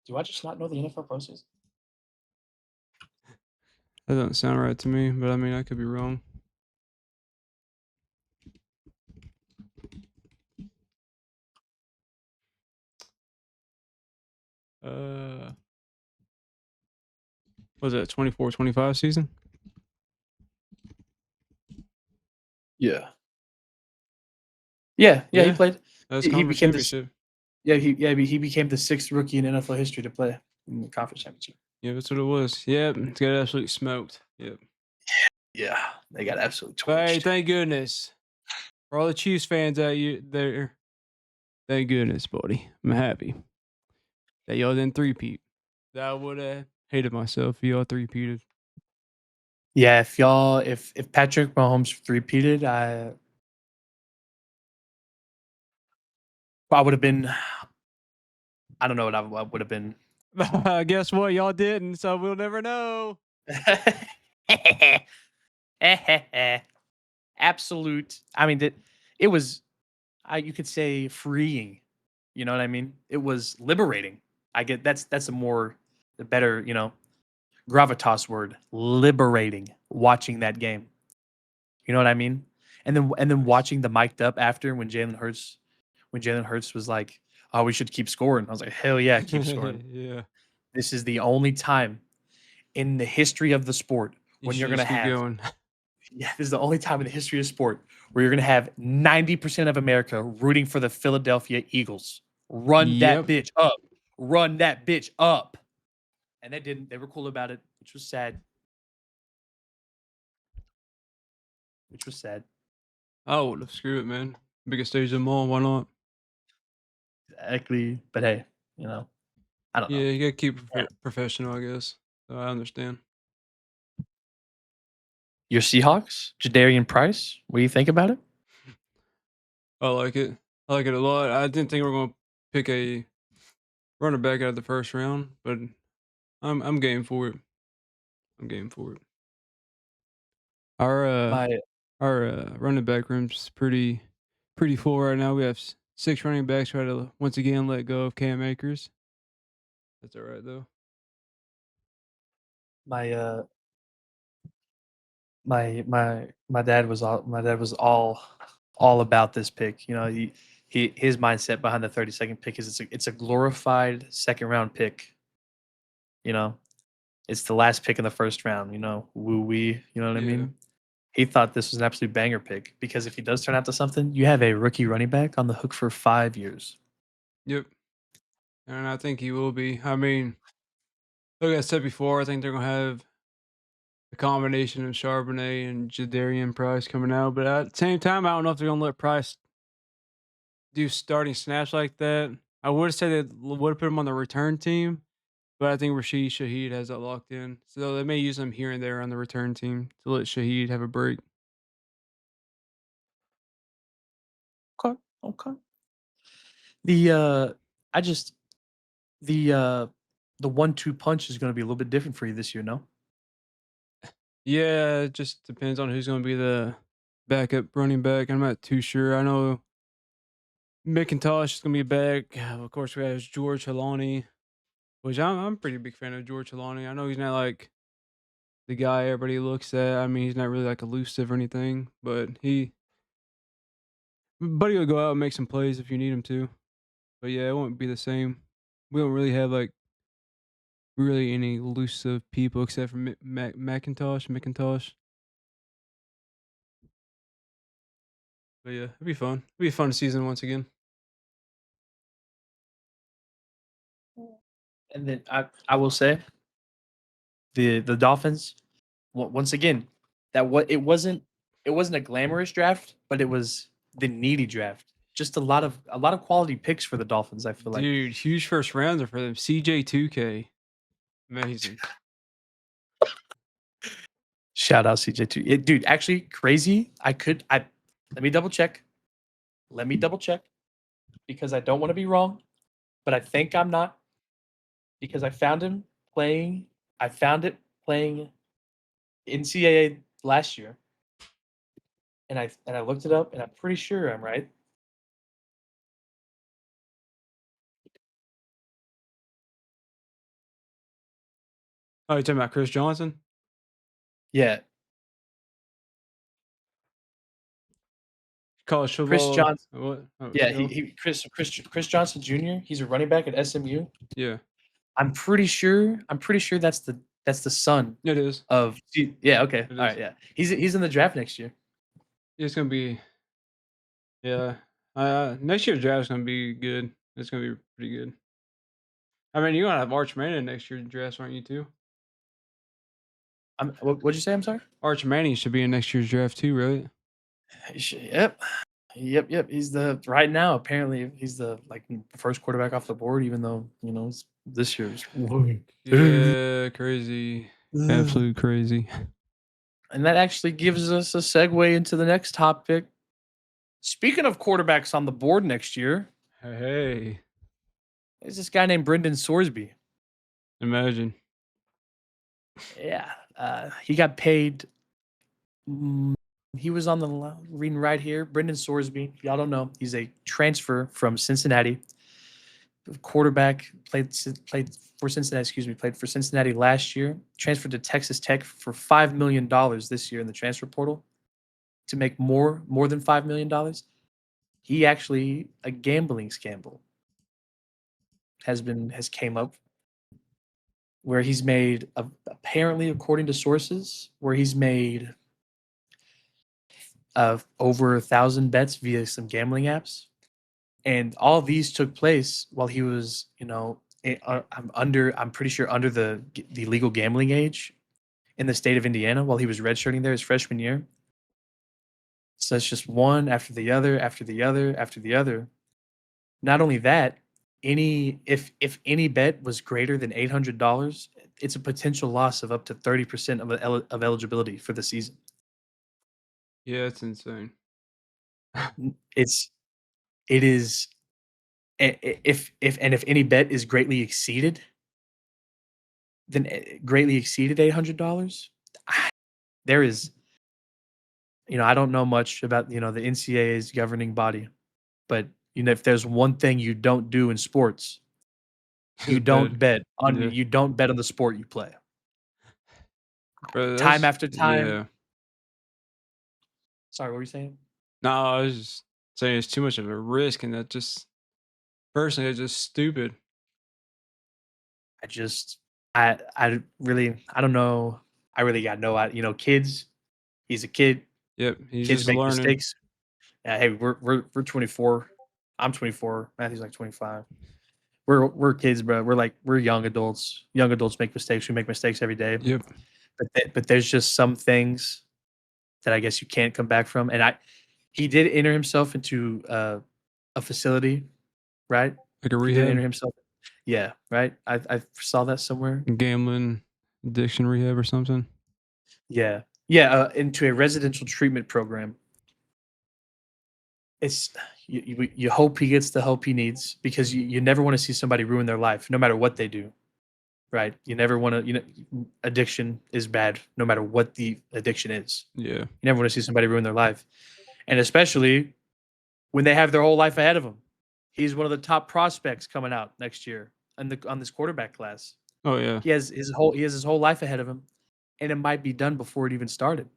Do I just not know the NFL process? That doesn't sound right to me, but I mean I could be wrong. Uh, was it 24-25 season? Yeah. Yeah, yeah, he Yeah, played. that's He conference became this. championship. He became the sixth rookie in NFL history to play in the conference championship. Yeah, that's what it was. Yep, it's got absolutely smoked. Yep. Yeah, they got absolutely But hey, torched. thank goodness for all the Chiefs fans out there. Thank goodness, buddy. I'm happy that y'all didn't three-peat. That would have hated myself if y'all three-peated. Yeah, if Patrick Mahomes repeated, I would have been. I don't know what I would have been. Guess what? Y'all didn't, so we'll never know. Absolute. I mean, that it was. You could say freeing. You know what I mean? It was liberating. I get that's a more the better gravitas word. Liberating. Watching that game. You know what I mean? And then Nice. watching the mic'd up after when Jalen Hurts was like, "Oh, we should keep scoring." I was like, "Hell yeah, keep scoring." Yeah. This is the only time in the history of the sport You when you're should gonna just keep have going. yeah, this is the only time in the history of sport where you're gonna have 90% of America rooting for the Philadelphia Eagles. Run that Yep. bitch up. Run that bitch up. And they didn't. They were cool about it, which was sad. Which was sad. I would have. Screw it, man. Biggest stage of them all. Why not? Exactly. But hey, you know, I don't know. Yeah, you gotta keep Yeah. professional, I guess. So I understand. Your Seahawks, Jadarian Price. What do you think about it? I like it. I like it a lot. I didn't think we were gonna pick a running back out of the first round, but I'm game for it. I'm game for it. Our My our running back room's pretty full right now. We have 6 running backs. Try to once again let go of Cam Akers. That's all right though. My my dad was all about this pick. You know, he his mindset behind the 32nd pick is it's a glorified second round pick. You know, it's the last pick in the first round. You know, woo wee. You know what I Yeah. mean? He thought this was an absolute banger pick because if he does turn out to something, you have a rookie running back on the hook for 5 years. Yep. And I think he will be. I mean, like I said before, I think they're gonna have a combination of Charbonnet and Jadarian Price coming out. But at the same time, I don't know if they're gonna let Price do starting snaps like that. I would say they would have put him on the return team, but I think Rashid Shaheed has that locked in. So they may use him here and there on the return team to let Shaheed have a break. Okay, okay. The I just the uh the 1-2 punch is going to be a little bit different for you this year. No, Yeah, it just depends on who's gonna be the backup running back. I'm not too sure. I know McIntosh is gonna be back. Of course, we have George Halani, which I'm a pretty big fan of George Halani. I know he's not like the guy everybody looks at. I mean, he's not really like elusive or anything, but he'll go out and make some plays if you need him to. But yeah, it won't be the same. We don't really have like really any elusive people except for McIntosh. But yeah, it'd be fun. It'd be a fun season once again. and then I will say the Dolphins once again that what it wasn't a glamorous draft, but it was the needy draft. Just a lot of quality picks for the Dolphins. I feel like. Dude, huge first rounder for them. CJ2K. Amazing. Shout out CJ2. Dude, actually crazy. I let me double check. Let me double check because I don't want to be wrong, but I think I'm not because I found him playing. I found it playing NCAA last year, and I looked it up, and I'm pretty sure I'm right. Oh, you talking about Chris Johnson? Yeah, College Chris football. Johnson. What? Oh, Yeah, go. Chris Johnson Jr. He's a running back at SMU. Yeah, I'm pretty sure that's the son it is. of. Yeah, okay, It all right, is. yeah. He's in the draft next year. It's gonna be yeah. Next year's draft is gonna be good. It's gonna be pretty good. I mean, you're gonna have Arch Manning next year's draft, aren't you too? What'd you say? I'm sorry. Arch Manning should be in next year's draft too, right? Yep. Yep. He's the right now. Apparently, he's the first quarterback off the board. Even though this year's, Yeah, crazy. and Absolute crazy. that actually gives us a segue into the next topic. Speaking of quarterbacks on the board next year, Hey, there's this guy named Brendan Sorsby. imagine. Yeah, he got paid. mm, He was on the reading right here. Brendan Sorsby. Y'all don't know. He's a transfer from Cincinnati. Quarterback played for Cincinnati. Excuse me, played for Cincinnati last year. Transferred to Texas Tech for $5 million this year in the transfer portal to make more than $5 million. He actually a gambling scandal has came up where he's made apparently according to sources where he's made over 1,000 bets via some gambling apps, and all these took place while he was I'm pretty sure under the legal gambling age in the state of Indiana while he was redshirting there his freshman year. So it's just one after the other, after the other, after the other. Not only that, any if any bet was greater than $800, it's a potential loss of up to 30% of eligibility for the season. Yeah, it's insane. It's it is if any bet is greatly exceeded, then greatly exceeded $800. There is I don't know much about, the NCAA's governing body, but, if there's one thing you don't do in sports, But yeah, you don't bet on the sport you play. but Time that's after time. yeah. Sorry, what were you saying? No, I was just saying it's too much of a risk, and that just personally, it's just stupid. I just I really I don't know. I really got no I kids, he's a kid, Yep, he's kids just make learning. mistakes. Hey, we're 24. I'm 24. Matthew's like 25. We're kids, bro. We're young adults. Young adults make mistakes. We make mistakes every day. Yep, But there's just some things that I guess you can't come back from. And he did enter himself into a facility, right? like a He did enter rehab, himself. Yeah, right. I saw that somewhere. gambling, addiction rehab, or something. Yeah, yeah. Into a residential treatment program. It's you hope he gets the help he needs because you never want to see somebody ruin their life, no matter what they do. Right? You never want to. Addiction is bad, no matter what the addiction is. Yeah. You never want to see somebody ruin their life, and especially when they have their whole life ahead of them. He's one of the top prospects coming out next year on this quarterback class. Oh yeah. He has his whole life ahead of him, and it might be done before it even started.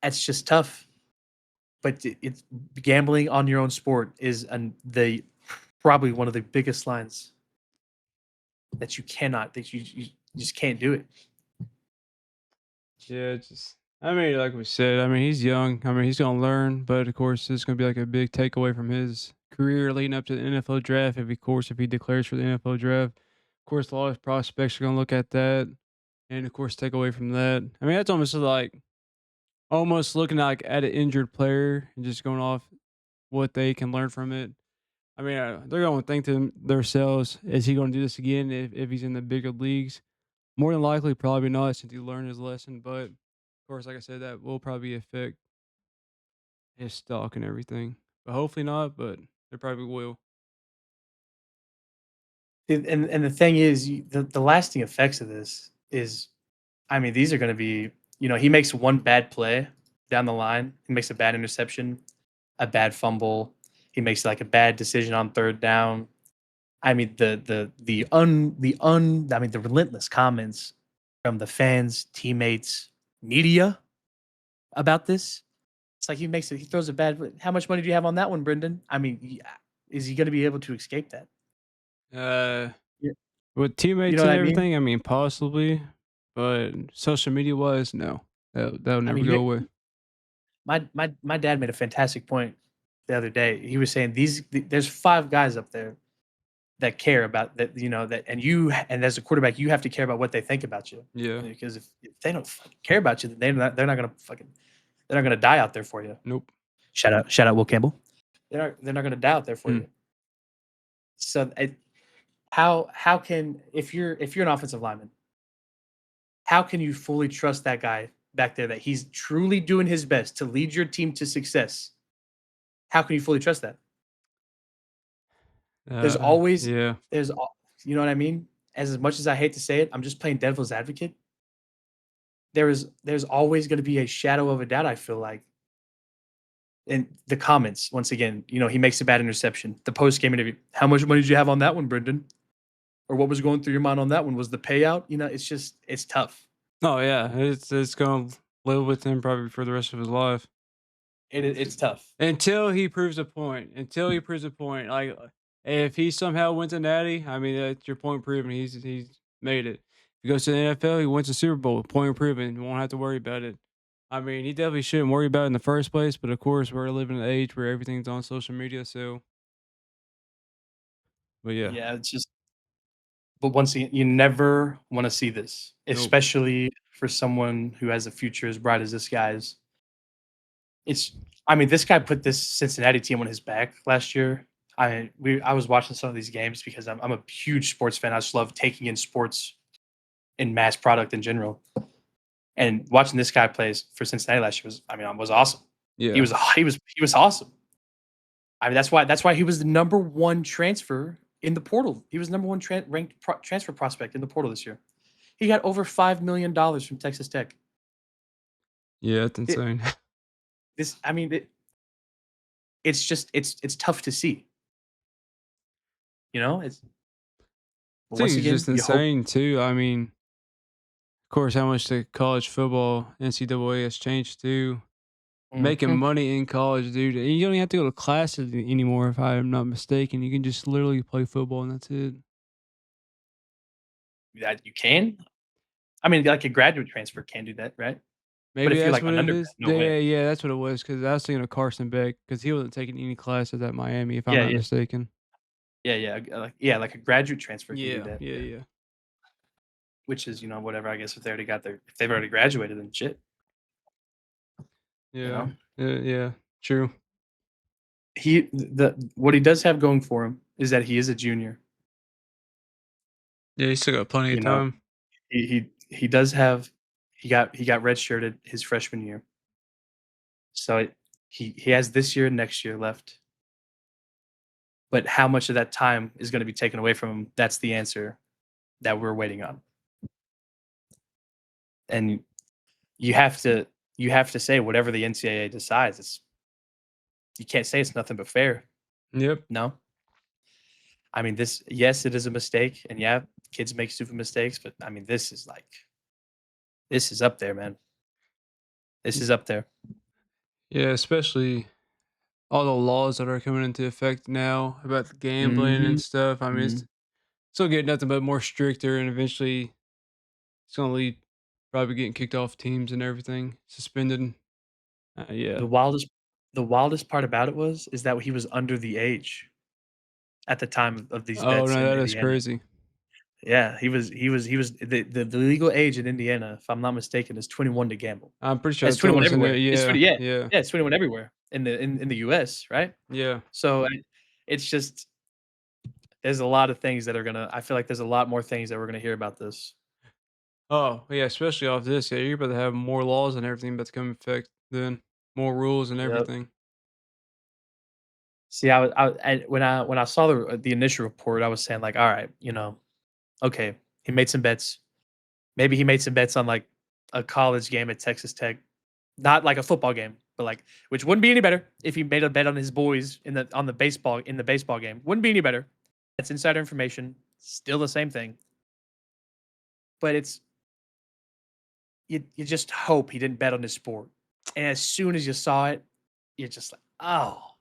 That's just tough. But it's gambling on your own sport is the probably one of the biggest lines that you just can't do it. Yeah, it's just I mean, like we said, I mean, he's young. I mean, he's gonna learn, but of course, it's gonna be like a big takeaway from his career leading up to the NFL draft. If he declares for the NFL draft, of course, a lot of prospects are gonna look at that, and of course, take away from that. I mean, that's almost like looking like at an injured player and just going off what they can learn from it. I mean, they're going to think to themselves, is he going to do this again if he's in the bigger leagues? More than likely, probably not, since he learned his lesson. But of course, like I said, that will probably affect his stock and everything. But hopefully not. But it probably will. And the thing is, the lasting effects of this is, I mean, these are going to be, he makes one bad play down the line. He makes a bad interception, a bad fumble. He makes like a bad decision on third down. I mean, the relentless comments from the fans, teammates, media about this. It's like he throws a bad. How much money do you have on that one, Brendan? I mean, is he going to be able to escape that? Uh, You with you know teammates what and I mean? everything, I mean, possibly. But social media wise, no. That'll I never mean, go away. my dad made a fantastic point the other day. He was saying there's 5 guys up there that care about that, and as a quarterback, you have to care about what they think about you. Yeah. Because if they don't fucking care about you, then they're not gonna die out there for you. Nope. Shout out Will Campbell. They're not gonna die out there for Mm. you. So how can if you're an offensive lineman, how can you fully trust that guy back there that he's truly doing his best to lead your team to success? How can you fully trust that? There's always Yeah. there's al you know what I mean? As much as I hate to say it, I'm just playing devil's advocate. There's always gonna be a shadow of a doubt, I feel like. In the comments, once again, he makes a bad interception. The post-game interview, "How much money did you have on that one, Brendan?" Or, "What was going through your mind on that one? Was the payout?" It's tough. Oh yeah. It's gonna live with him probably for the rest of his life. It's tough. Until he proves a point. Until he proves a point. Like, if he somehow wins a natty, I mean, that's your point proven. He's made it. If he goes to the NFL, he wins a Super Bowl. Point proven. You won't have to worry about it. I mean, he definitely shouldn't worry about it in the first place. But of course, we're living in an age where everything's on social media. So, but yeah, Yeah, it's just but once again, you never wanna see this, nope. especially for someone who has a future as bright as this guy's. It's I mean, this guy put this Cincinnati team on his back last year. I was watching some of these games because I'm a huge sports fan. I just love taking in sports and mass product in general. And watching this guy plays for Cincinnati last year was awesome. He Yeah. was he was awesome. I mean, that's why he was the number one transfer in the portal. He was number one ranked transfer prospect in the portal this year. He got over $5 million from Texas Tech. Yeah, that's It, insane. this, I mean, it's just it's tough to see. It's I but think once it's again, just you hope. insane too. I mean, of course, how much the college football NCAA has changed too. Making Mhm. money in college, dude. And you don't even have to go to classes anymore, if I am not mistaken. You can just literally play football and that's it. That you can. I mean, like a graduate transfer can do that, right? But Maybe if you're that's like what an it undergrad, is. no way. Yeah, yeah, that's what it was. Because I was thinking of Carson Beck because he wasn't taking any classes at Miami, if I'm Yeah, not yeah, mistaken. like a graduate transfer can do Yeah, that. yeah, Yeah, yeah. which is whatever. I guess if they've already graduated, then shit. You Yeah, know, yeah, true. the what he does have going for him is that he is a junior. Yeah, he still got plenty of You know, time. he does have he got redshirted his freshman year, so he has this year and next year left. But how much of that time is going to be taken away from him? That's the answer that we're waiting on. And you have to you have to say whatever the NCAA decides. You can't say it's nothing but fair. Yep. No, I mean this. Yes, it is a mistake, and yeah, kids make stupid mistakes. But I mean, this is up there, man. This Y- is up there. Yeah, especially all the laws that are coming into effect now about the gambling and Mhm, stuff. I mean, mhm. still getting nothing but more stricter, and eventually it's gonna lead probably getting kicked off teams and everything, suspended. Yeah. The wildest the wildest part about it is that he was under the age at the time of these Oh bets no, in that is Indiana. crazy. Yeah, he was the legal age in Indiana, if I'm not mistaken, is 21 to gamble. I'm pretty sure It's it's 21 almost in there. everywhere. It's 20, Yeah, yeah. yeah, Yeah, it's 21 everywhere in the US, right? yeah. So, it's just there's a lot of things that are gonna I feel like there's a lot more things that we're gonna hear about this. Oh yeah, especially off this. Yeah, you're about to have more laws and everything about to come in effect. Then more rules and Yep. everything. See, when I saw the initial report, I was saying like, "All right, okay, he made some bets. Maybe he made some bets on, like, a college game at Texas Tech. Not like a football game, but, like which wouldn't be any better if he made a bet on his boys in the baseball game. Wouldn't be any better. That's insider information, still the same thing. But you just hope he didn't bet on his sport. And as soon as you saw it, you're just like, "Oh,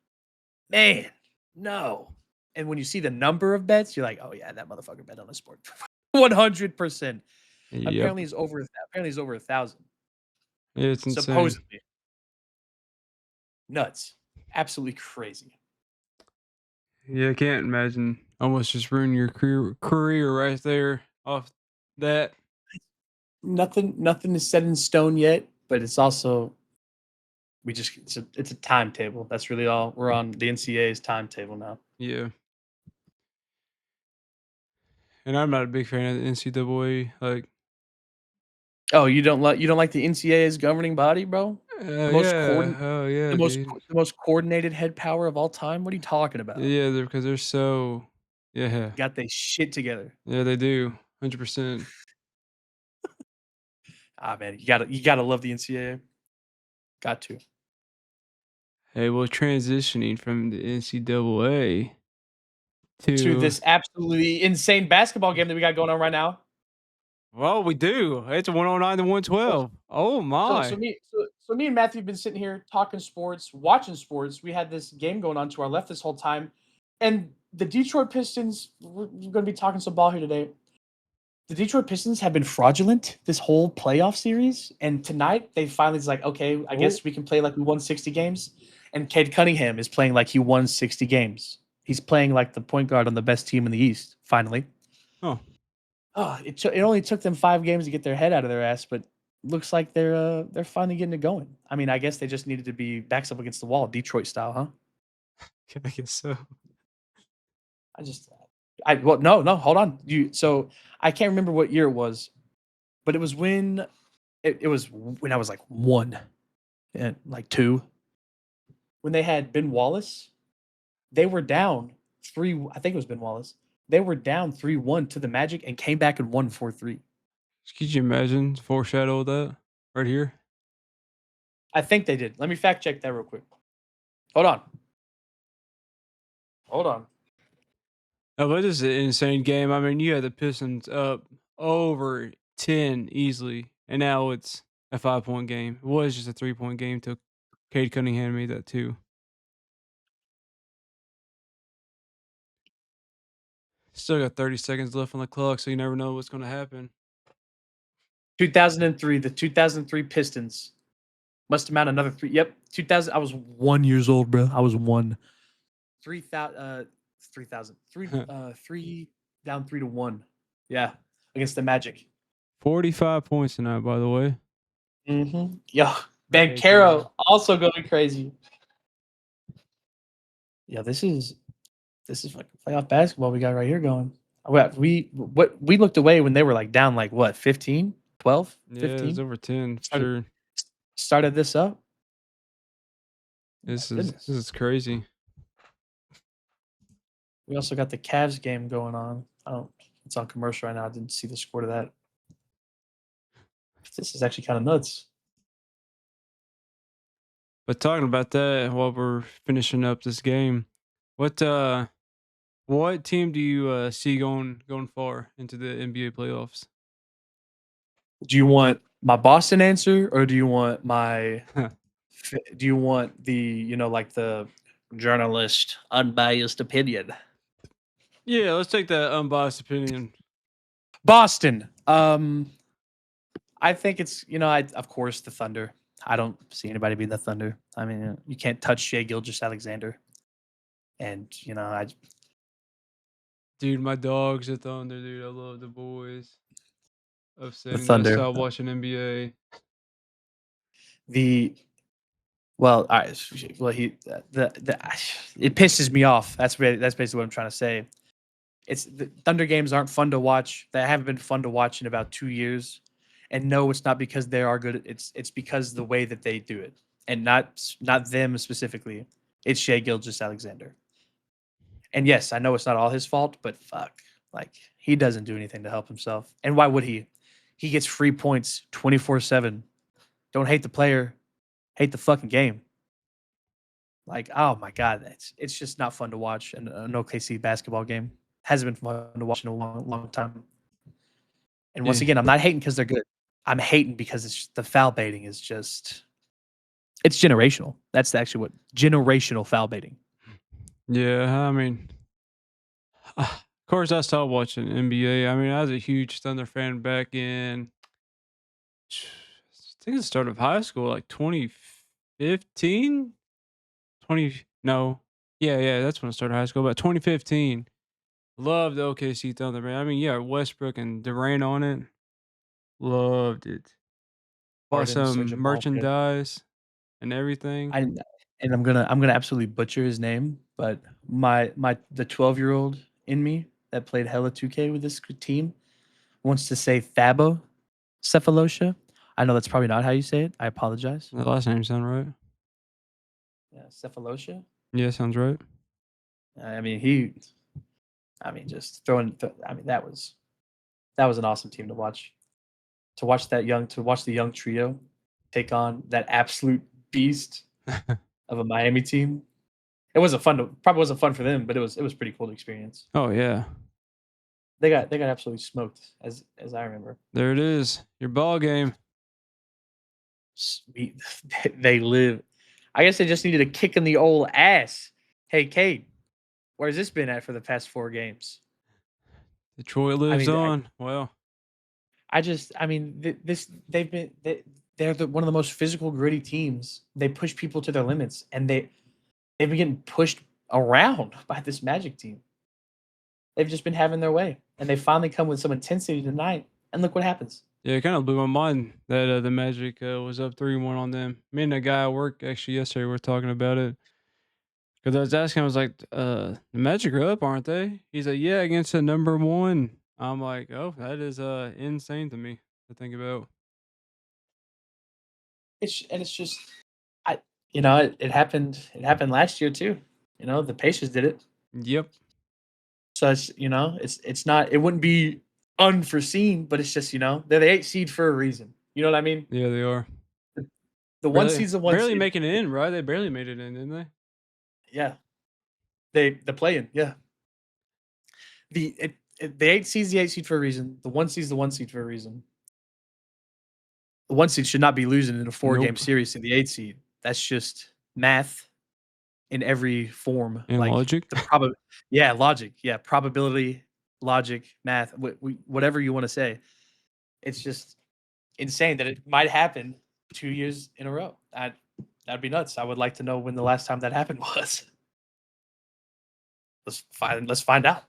man, no." And when you see the number of bets, you're like, "Oh, yeah, that motherfucker bet on his sport." 100%. Yep. Apparently he's over 1,000, Yeah, it's insane. supposedly. Nuts. Absolutely crazy. Yeah, I can't imagine almost just ruining your career right there off that. Nothing is set in stone yet, but it's also it's a timetable. That's really all. We're on the NCAA's timetable now. Yeah. And I'm not a big fan of the NCAA. Like, Oh, you don't like the NCAA's governing body, bro? The most yeah, coordin oh yeah, dude. the most coordinated head power of all time? What are you talking about? Yeah, they're because they're so, yeah, Got they shit together. yeah, they do, 100%. Ah, man, you gotta love the NCAA. Got to. Hey, well, transitioning from the NCAA To to, this absolutely insane basketball game that we got going on right now. well, we do. It's a 109 to So 112. Oh so my. me and Matthew have been sitting here talking sports, watching sports. We had this game going on to our left this whole time, and the Detroit Pistons. We're going to be talking some ball here today. The Detroit Pistons have been fraudulent this whole playoff series, and tonight they finally is like, okay, I Oh, guess we can play like we won 60 games. And Cade Cunningham is playing like he won 60 games. He's playing like the point guard on the best team in the East. Finally, oh, oh, it only took them 5 games to get their head out of their ass, but looks like they're finally getting it going. I mean, I guess they just needed to be backs up against the wall, Detroit style, huh? I guess so. I just, I well, no, hold on. So I can't remember what year it was, but it was when I was like one and like two when they had Ben Wallace. They were down three. I think it was Ben Wallace. They were down 3-1 to the Magic and came back and won 4-3. Could you imagine foreshadow that right here? I think they did. Let me fact check that real quick. Hold on. Hold on. Oh, but this is an insane game. I mean, you had the Pistons up over 10 easily, and now it's a 5-point game. It was just a 3-point game till Cade Cunningham made that too. Still got 30 seconds left on the clock, so you never know what's going to happen. 2003, the 2003 Pistons must amount another three. Yep, 2000. I was 1 years old, bro. I was one. 3,000. 3,000. Three down 3-1. Yeah, against the Magic. 45 points tonight, by the way. Mm-hmm. Yo, Cade Cunningham. Bankero also going crazy. Yeah, this is like playoff basketball we got right here going. We looked away when they were like down like what 15, 12, Yeah, it was 15. over 10 for Started sure. started this up. My This goodness. is crazy. We also got the Cavs game going on. I don't. It's on commercial right now. I didn't see the score to that. This is actually kind of nuts. But talking about that while we're finishing up this game, what what team do you see going far into the NBA playoffs? Do you want my Boston answer or do you want my? Do you want the like the journalist unbiased opinion? Yeah, let's take that unbiased opinion. Boston. I think it's I of course the Thunder. I don't see anybody being the Thunder. I mean, you can't touch Shea Gilgeous Alexander, and I Dude, my dog's a Thunder, dude. I love the boys. the Upsetting that I Thunder. stopped watching NBA. The well, all right. Well, the it pisses me off. That's basically what I'm trying to say. It's the Thunder games aren't fun to watch. They haven't been fun to watch in about 2 years. And no, it's not because they are good. It's because the way that they do it, and not them specifically. It's Shea Gilgeous Alexander. And yes, I know it's not all his fault, but fuck, like he doesn't do anything to help himself. And why would he? He gets free points 24/7. Don't hate the player, hate the fucking game. Like, oh my god, it's just not fun to watch an OKC basketball game. Hasn't been fun to watch in a long time. And once Yeah. again, I'm not hating because they're good. I'm hating because it's the foul baiting is just it's generational. That's actually what generational foul baiting. Yeah, I mean, of course, I stopped watching NBA. I mean, I was a huge Thunder fan back in, I think the start of high school, like 2015, 20. No, yeah, that's when I started high school. About 2015, loved the OKC Thunder, man. I mean, yeah, Westbrook and Durant on it, loved it. Bought Harden, some Serge Ibaka. merchandise and everything. I and I'm gonna absolutely butcher his name, but the 12-year-old in me that played hella 2K with this team wants to say Thabo Cephalosha. I know that's probably not how you say it. I apologize. The last name sound right? Yeah, Cephalosha. Yeah, sounds right. I mean, just throwing. I mean, that was an awesome team to watch. To watch the young trio take on that absolute beast of a Miami team. It wasn't fun to probably wasn't fun for them, but it was pretty cool to experience. Oh yeah, They got absolutely smoked as I remember. there it is. Your ball game. Sweet. They live. I guess they just needed a kick in the old ass. Hey, Kate, where's this been at for the past 4 games? Detroit I lives mean, on. Well, I mean, this they're one of the most physical, gritty teams. They push people to their limits, and they've been getting pushed around by this Magic team. They've just been having their way, and they finally come with some intensity tonight. And look what happens. yeah, it kind of blew my mind that the Magic was up 3-1 on them. Me and a guy at work actually yesterday were talking about it because I was asking, I was like, "The Magic are up, aren't they?" He's like, "Yeah, against the number one." I'm like, "Oh, that is insane to me to think about." It's just, I it happened. It happened last year too. The Pacers did it. Yep. So it's not. It wouldn't be unforeseen, but it's just they're the 8 seed for a reason. You know what I mean? Yeah, they are. The one Barely seed's the one barely seed. making it in, right? They barely made it in, didn't they? Yeah, the play-in. Yeah, the 8 seed's the 8 seed for a reason. The one seed's the one seed for a reason. The one seed should not be losing in a 4-game Nope. series to the 8 seed. That's just math in every form. And Like logic. yeah, logic. Yeah, probability, logic, math, whatever you want to say. It's just insane that it might happen 2 years in a row. That'd be nuts. I would like to know when the last time that happened was. Let's find out.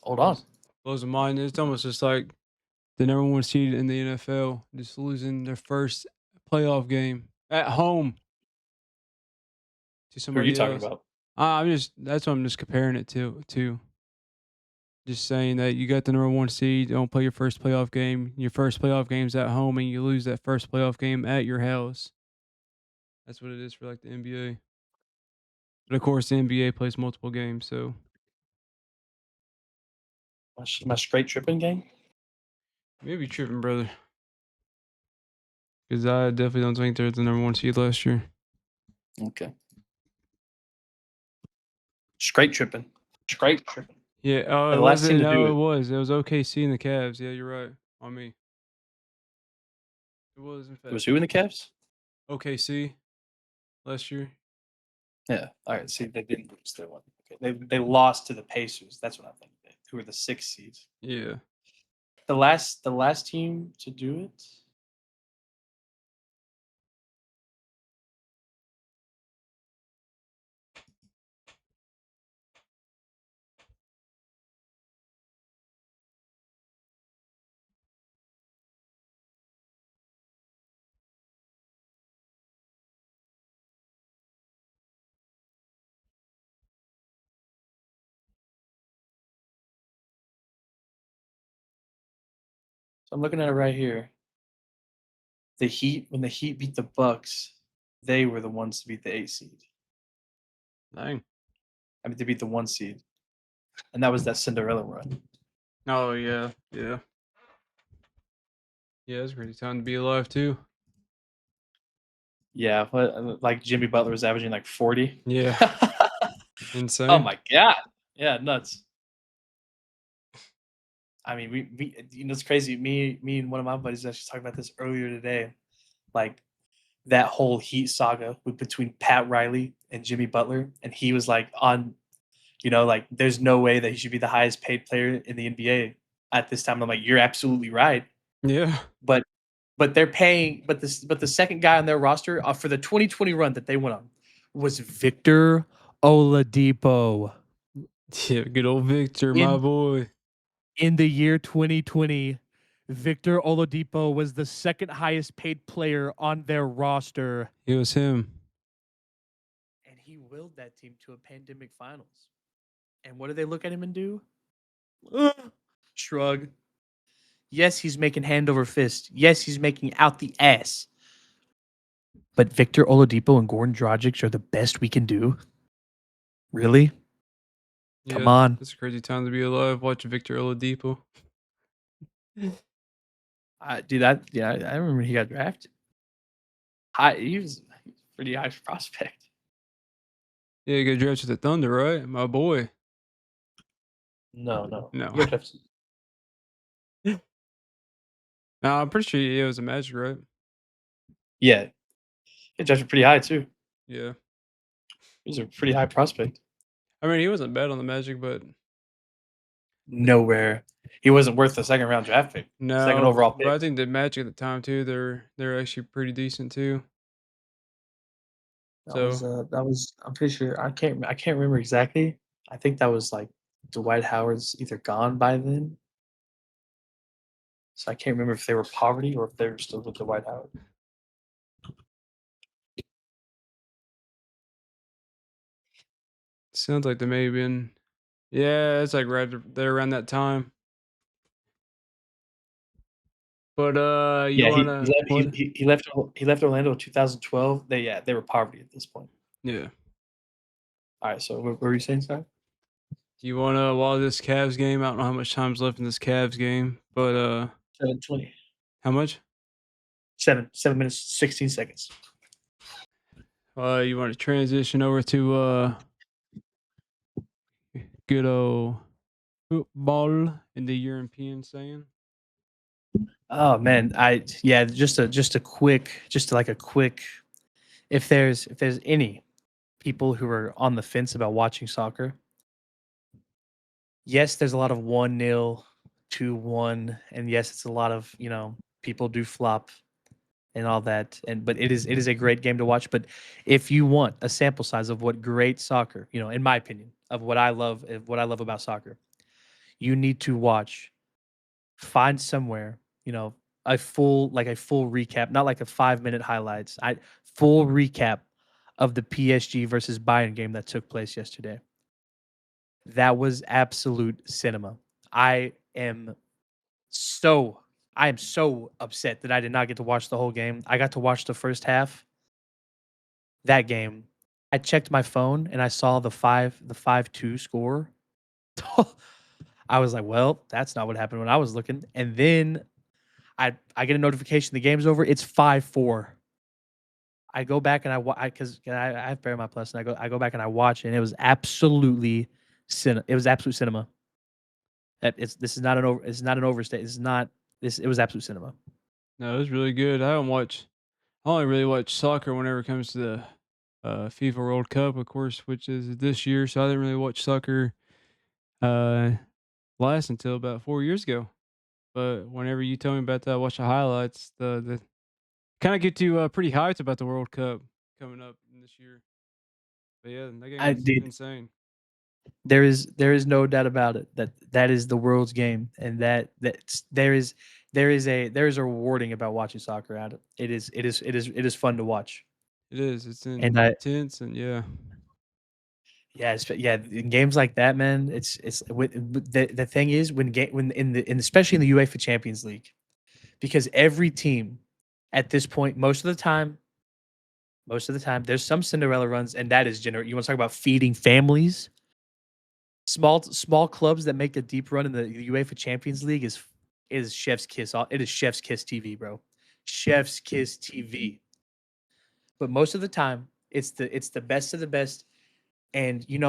Hold on. Blows my mind. It's almost just like the number one seed in the NFL just losing their first playoff game at home to Who are you somebody talking else. about? I'm just that's what I'm just comparing it to. Just saying that you got the number one seed, don't play your first playoff game. Your first playoff game's at home, and you lose that first playoff game at your house. That's what it is for like the NBA. But of course, the NBA plays multiple games, so My straight tripping game? maybe tripping, brother. Because I definitely don't think they're the number one seed last year. Okay. Straight tripping. Straight tripping. Yeah. Oh, They're it the last team wasn't. to do No, it it. was. It was OKC and the Cavs. Yeah, you're right. On me. It was in It was fact who in the Cavs? OKC last year. Yeah. All right. See, they didn't lose their one. Okay. They lost to the Pacers. That's what I think. Who were the 6 seeds? Yeah. The last team to do it. So I'm looking at it right here. The Heat, when the Heat beat the Bucks, they were the ones to beat the 8 seed. Dang. I mean, they beat the 1 seed, and that was that Cinderella run. Oh yeah. Yeah. Yeah, it's a crazy time to be alive too. Yeah, but like Jimmy Butler was averaging like 40. Yeah. Oh Insane. my god. Yeah, nuts. I mean, we it's crazy. Me and one of my buddies actually talked about this earlier today. Like that whole Heat saga between Pat Riley and Jimmy Butler, and he was like like there's no way that he should be the highest paid player in the NBA at this time. And I'm like, you're absolutely right, Yeah. but they're paying, but the second guy on their roster for the 2020 run that they went on was Victor Oladipo. Yeah. Good old Victor, my In boy. in the year 2020, Victor Oladipo was the second highest paid player on their roster, It was him. and he willed that team to a pandemic finals. And what do they look at him and do? Ugh. Shrug. Yes, he's making hand over fist. Yes, he's making out the ass. But Victor Oladipo and Goran Dragic are the best we can do? Really? Come Yeah, on. it's a crazy time to be alive. Watching Victor Oladipo. I remember he got drafted. He was a pretty high prospect. Yeah, he got drafted to the Thunder, right? My boy. No, no. No. He got drafted. No, I'm pretty sure it was a Magic, right? Yeah, he got drafted pretty high too. Yeah. He was a pretty high prospect. I mean, he wasn't bad on the Magic, but Nowhere. He wasn't worth the second round draft pick, second no. overall But pick. I think the Magic at the time too, they're actually pretty decent too. So I'm pretty sure I can't remember exactly. I think that was like Dwight Howard's either gone by then. So I can't remember if they were poverty or if they were still with Dwight Howard. sounds like they may have been. Yeah, it's like right there around that time. But you Yeah, he, he wanna left what? he left Orlando in 2012. They were poverty at this point. Yeah. All right, so what were you saying, sorry? Do you wanna while this Cavs game? I don't know how much time's left in this Cavs game, but 720. how much? 7 minutes 16 seconds. You want to transition over to good old football in the European saying? Oh man, I yeah, just a quick, just like a quick. If there's any people who are on the fence about watching soccer, yes, there's a lot of 1-0, 2-1, and yes, it's a lot of people do flop and all that, and but it is a great game to watch. But if you want a sample size of what great soccer, in my opinion, of what I love about soccer, you need to find somewhere, a full recap, not like a 5-minute highlights. I Full recap of the PSG versus Bayern game that took place yesterday. That was absolute cinema. I am so I am so upset that I did not get to watch the whole game. I got to watch the first half. That game, I checked my phone and I saw the 5-2 score. I was like, "Well, that's not what happened when I was looking." And then I get a notification the game's over. It's 5-4. I go back and I have Paramount Plus, and I go back and I watch it, and it was absolute cinema. This is not an over it's not an overstate. This is not this It was absolute cinema. No, it was really good. I only really watch soccer whenever it comes to the FIFA World Cup, of course, which is this year. So I didn't really watch soccer uh, last until about 4 years ago. But whenever you tell me about that, I watch the highlights. The kind of get you pretty hyped about the World Cup coming up this year. But yeah, that game I was did. insane. There is no doubt about it that that is the world's game, and that's there is a rewarding about watching soccer. At it is fun to watch, It is. It's and I intense and yeah, yeah in games like that, man. The thing is when especially in the UEFA Champions League, because every team at this point, most of the time, there's some Cinderella runs, and that is you want to talk about feeding families. Small clubs that make a deep run in the UEFA Champions League is chef's kiss. It is chef's kiss TV, bro. Chef's kiss TV. But most of the time, it's the best of the best. And in the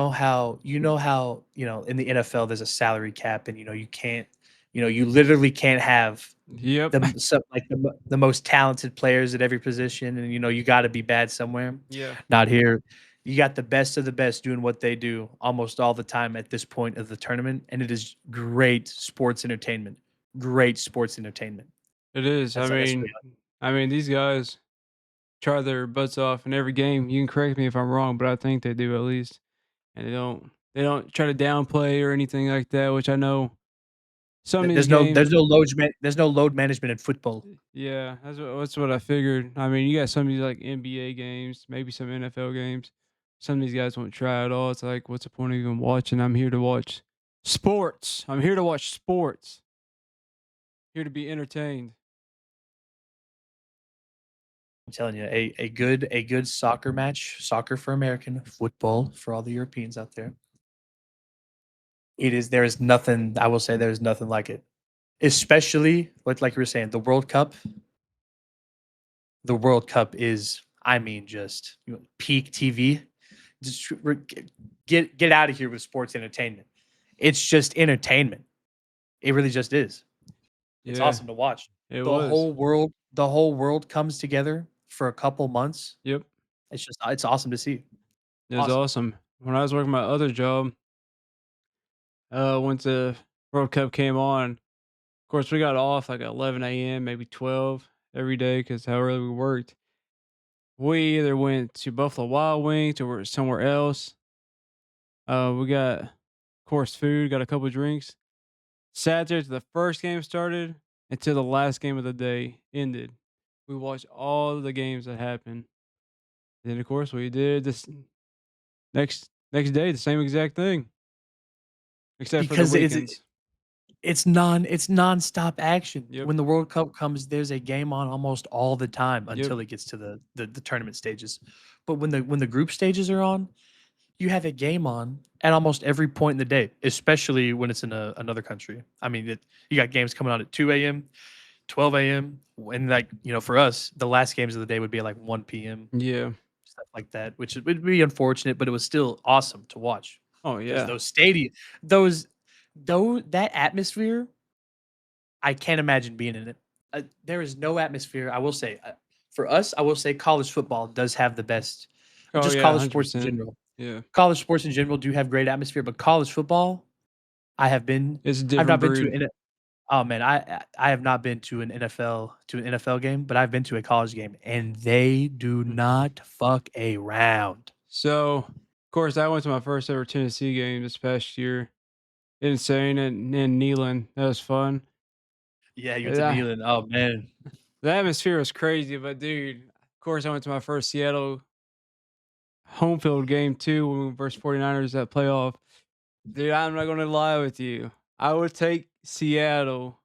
NFL there's a salary cap, and you literally can't have yep, the most talented players at every position, and you got to be bad somewhere. yeah. Not here. You got the best of the best doing what they do almost all the time at this point of the tournament, and it is great sports entertainment. Great sports entertainment. It is. That's what I mean, these guys try their butts off in every game. You can correct me if I'm wrong, but I think they do at least, and they don't try to downplay or anything like that. Which I know some of these games. there's no load management in football. Yeah, that's what I figured. I mean, you got some of these like NBA games, maybe some NFL games. Some of these guys won't try at all. It's like, what's the point of even watching? I'm here to watch sports. I'm here to watch sports. Here to be entertained. I'm telling you, a good soccer match, soccer for American, football for all the Europeans out there. There is nothing, I will say there is nothing like it. Especially like you were saying, the World Cup. The World Cup is, I mean, just peak TV. Just get out of here with sports entertainment. It's just entertainment. It really just is. It's Yeah, awesome to watch. it The was. whole world, the whole world comes together for a couple months. Yep, It's awesome to see. it was Awesome. awesome. When I was working my other job, once the World Cup came on, of course we got off like at 11 a.m., maybe 12 every day because how early we worked. We either went to Buffalo Wild Wings or somewhere else. We got, of course, food, got a couple drinks. Sat there till the first game started until the last game of the day ended. We watched all of the games that happened. Then, of course, we did this next day, the same exact thing, except for the Because weekends. it's nonstop action. Yep, When the World Cup comes, there's a game on almost all the time yep, until it gets to the tournament stages. But when the group stages are on, you have a game on at almost every point in the day, especially when it's in another country. I mean, you got games coming on at 2 a.m., 12 a.m., And like, for us, the last games of the day would be like 1 p.m., Yeah. stuff like that, which would be unfortunate, but it was still awesome to watch Oh, because yeah. those, though, that atmosphere, I can't imagine being in it. There is no atmosphere. I will say, for us, I will say college football does have the best, Oh, just yeah, college sports in 100%. general. Yeah. College sports in general do have great atmosphere, but college football, I have been, It's a I've different not been to breed. oh man, I have not been to an NFL game, but I've been to a college game, and they do Mhm. not fuck around. So, of course, I went to my first ever Tennessee game this past year. Insane in Neyland. That was fun. Yeah, you went to Yeah, Neyland. Oh man, the atmosphere was crazy, but dude, of course, I went to my first Seattle home field game too when we versus 49ers that playoff. Dude, I'm not gonna lie with you. I would take Seattle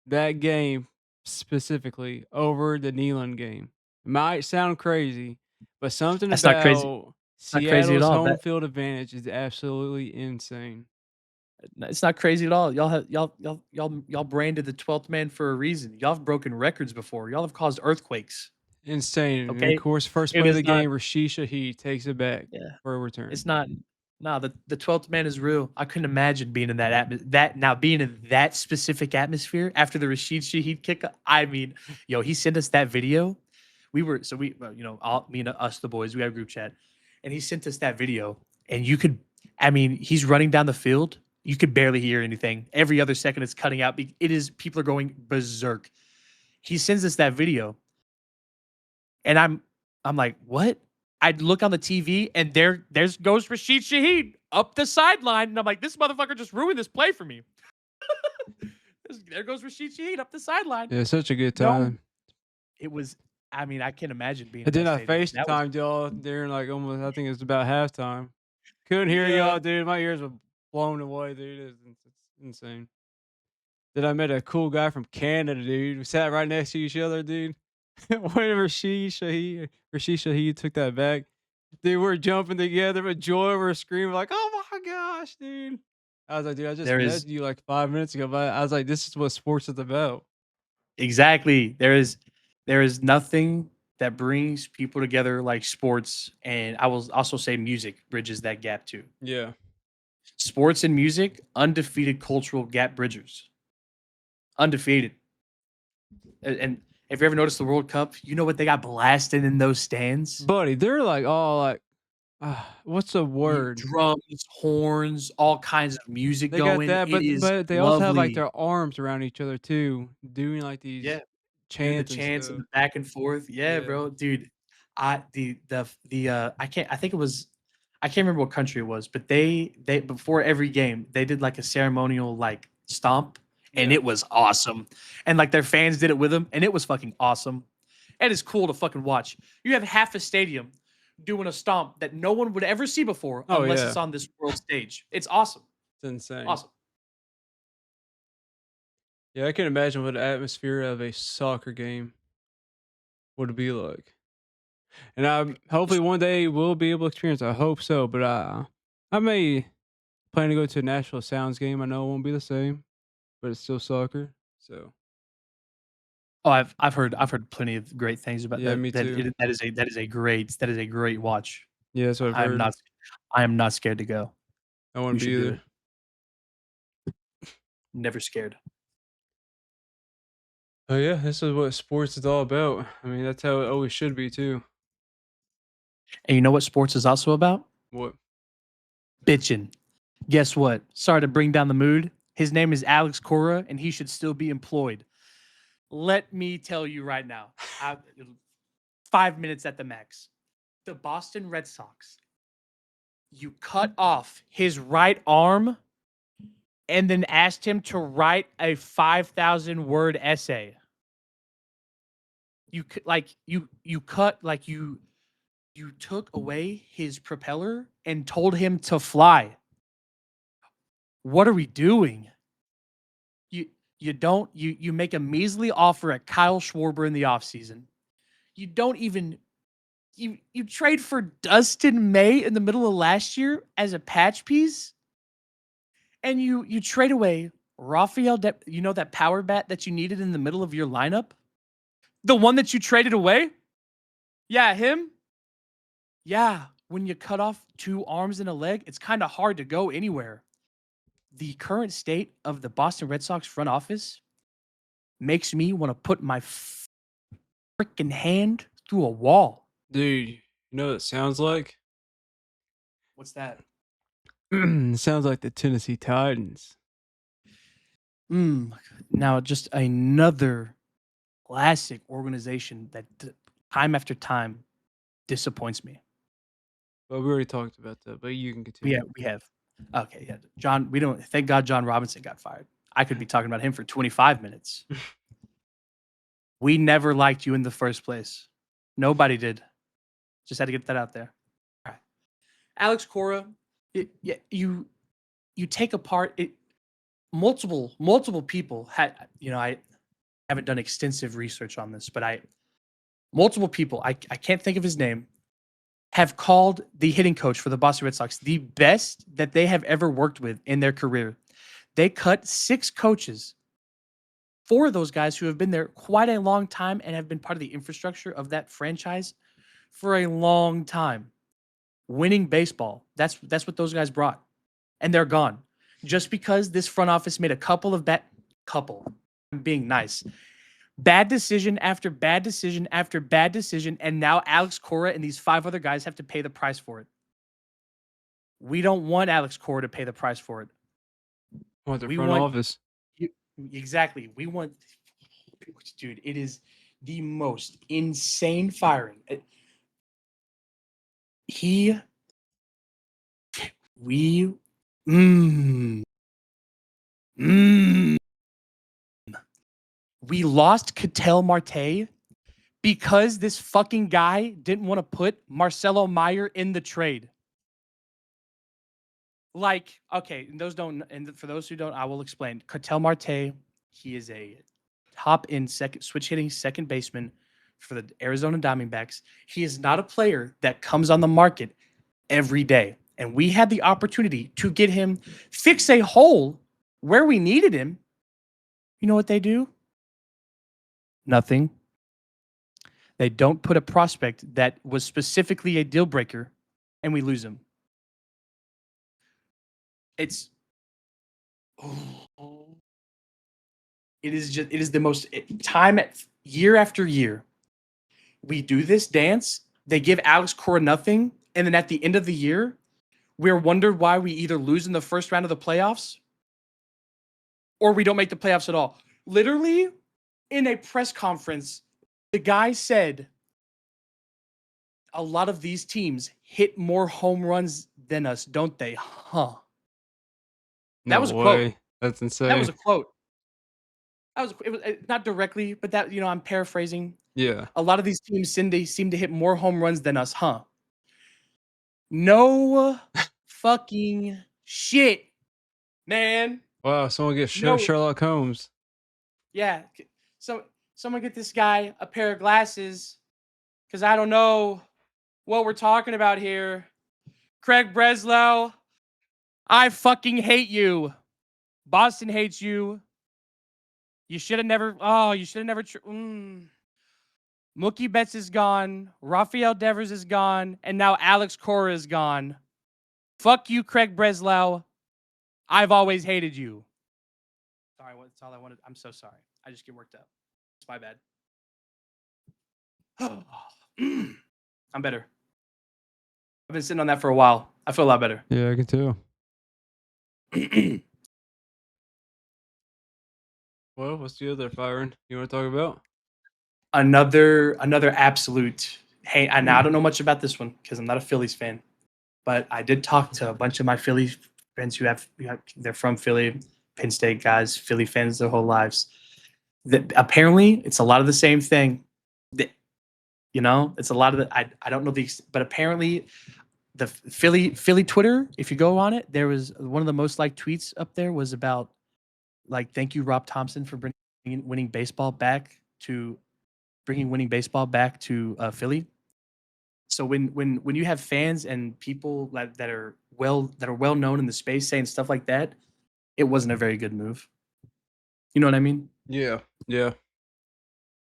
that game specifically over the Neyland game. It might sound crazy, but something that's not crazy. about Not crazy at Seattle's all. home field advantage is absolutely insane. It's not crazy at all. Y'all branded the 12th man for a reason. Y'all have broken records before. Y'all have caused earthquakes. Insane. And of Okay, course, first it play of is the not. game, Rasheed Shaheed takes it back Yeah, for a return. it's not. No, the 12th man is real. I couldn't imagine being in being in that specific atmosphere after the Rashid Shaheed kick. I mean, yo, he sent us that video. All me and us, the boys, we had a group chat, and he sent us that video, and I mean, he's running down the field. You could barely hear anything. Every other second, it's cutting out. People are going berserk. He sends us that video, and I'm like, what? I'd look on the TV and there's goes Rashid Shaheed up the sideline. And I'm like, this motherfucker just ruined this play for me. There goes Rashid Shaheed up the sideline. Yeah, such a good No, time. it was, I mean, I can't imagine being And in then that I stadium. That was, FaceTimed y'all during like almost, I think it was about halftime. Couldn't hear yeah, y'all, dude. My ears were blown away, dude. It's insane. Then I met a cool guy from Canada, dude. We sat right next to each other, dude. Whenever Rashid Shaheed took that back, they were jumping together with joy. We're screaming like, "Oh my gosh, dude!" I was like, "Dude, I just there met is you like 5 minutes ago." But I was like, "This is what sports is about." exactly, there is nothing that brings people together like sports. And I will also say music bridges that gap too. Yeah, Sports and music, undefeated cultural gap bridgers. Undefeated. And if you ever noticed the World Cup, you know what they got blasted in those stands? buddy, they're like all like, what's the word? Drums, horns, all kinds of music They got going. that, It is but they also have like lovely. their arms around each other too, doing like Yeah, these doing the chants and chants and stuff. the back and forth. Yeah, Yeah, bro, dude. I can't remember what country it was, but they before every game they did like a ceremonial like stomp, and yeah. it was awesome. And like their fans did it with them, and it was fucking awesome. It is cool to fucking watch. You have half a stadium doing a stomp that no one would ever see before Oh unless it's yeah, on this world stage. It's awesome. it's insane. Awesome. Yeah, I can imagine what the atmosphere of a soccer game would be like. And I hopefully one day we'll be able to experience. I hope so, but I may plan to go to a Nashville Sounds game. I know it won't be the same, but it's still soccer. So Oh, I've heard plenty of great things about yeah, that. me too. That is a great watch. Yeah, that's what I've I am heard. not I am not scared to go. I wouldn't We be should do either. it. Never scared. Oh yeah, this is what sports is all about. I mean, that's how it always should be too. And you know what sports is also about? What? Bitching. Guess what? Sorry to bring down the mood. His name is Alex Cora, and he should still be employed. Let me tell you right now. 5 minutes at the max. The Boston Red Sox. You cut off his right arm and then asked him to write a 5,000 word essay. You cut like you took away his propeller and told him to fly. What are we doing? You you make a measly offer at Kyle Schwarber in the offseason. You don't even you trade for Dustin May in the middle of last year as a patch piece, and you trade away Rafael. You know that power bat that you needed in the middle of your lineup. The one that you traded away? Yeah, him? Yeah, when you cut off 2 arms and a leg, it's kinda hard to go anywhere. The current state of the Boston Red Sox front office makes me wanna put my freaking hand through a wall. Dude, you know what it sounds like? What's that? It sounds like the Tennessee Titans. Mm, now just another classic organization that time after time disappoints me. But we already talked about that, but you can continue. We have. Okay, yeah. John, we don't thank God John Robinson got fired. I could be talking about him for 25 minutes. We never liked you in the first place. Nobody did. Just had to get that out there. All right. Alex Cora, you take apart it. Multiple people had. I haven't done extensive research on this, but multiple people. I can't think of his name. Have called the hitting coach for the Boston Red Sox the best that they have ever worked with in their career. They cut 6 coaches. 4 of those guys who have been there quite a long time and have been part of the infrastructure of that franchise for a long time. Winning baseball. That's what those guys brought. And they're gone. Just because this front office made a couple of I'm being nice. Bad decision after bad decision after bad decision, and now Alex Cora and these 5 other guys have to pay the price for it. We don't want Alex Cora to pay the price for it. Want the We front want office. exactly. We want, dude. It is the most insane firing. He, we, mm, mm. We lost Ketel Marte because this fucking guy didn't want to put Marcelo Meyer in the trade. Like, okay, and for those who don't, I will explain. Ketel Marte, he is a top in second switch hitting second baseman for the Arizona Diamondbacks. He is not a player that comes on the market every day. And we had the opportunity to get him, fix a hole where we needed him. You know what they do? Nothing. They don't put a prospect that was specifically a deal breaker, and we lose him. It's it is the most time year after year. We do this dance. They give Alex Cora nothing, and then at the end of the year, we're wondered why we either lose in the first round of the playoffs or we don't make the playoffs at all. Literally, in a press conference, the guy said a lot of these teams hit more home runs than us, don't they? Huh. That No was a quote. way. That's That was insane. a quote. It was not directly, but that I'm paraphrasing. Yeah. A lot of these teams seem to hit more home runs than us, huh? No fucking shit, man. Wow, someone get No, Sherlock Holmes. yeah. So someone get this guy a pair of glasses, because I don't know what we're talking about here. Craig Breslow, I fucking hate you. Boston hates you. You should have never. Oh, you should have never. Mookie Betts is gone. Rafael Devers is gone. And now Alex Cora is gone. Fuck you, Craig Breslow. I've always hated you. Sorry, that's all I wanted. I'm so sorry. I just get worked up. It's my bad. I'm better. I've been sitting on that for a while. I feel a lot better. Yeah, I can tell. Well, what's the other firing you want to talk about? Another absolute. Hey, and I don't know much about this one because I'm not a Phillies fan, but I did talk to a bunch of my Philly friends who they're from Philly, Penn State guys, Philly fans their whole lives. That apparently it's a lot of the same thing. It's a lot of the I don't know but apparently the Philly Twitter, if you go on it, there was one of the most liked tweets up there was about like, thank you Rob Thompson for bringing winning baseball back to Philly. So when you have fans and people that are well known in the space saying stuff like that, it wasn't a very good move. You know what I mean? Yeah. Yeah.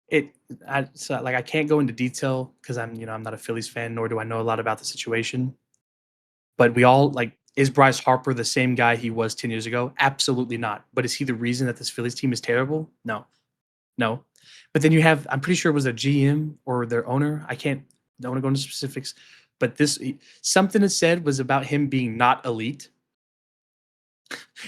it I can't go into detail because I'm not a Phillies fan, nor do I know a lot about the situation. But we all like, is Bryce Harper the same guy he was 10 years ago? Absolutely not. But is he the reason that this Phillies team is terrible? No, no. But then you have, I'm pretty sure it was a GM or their owner. Don't want to go into specifics, but something is said was about him being not elite.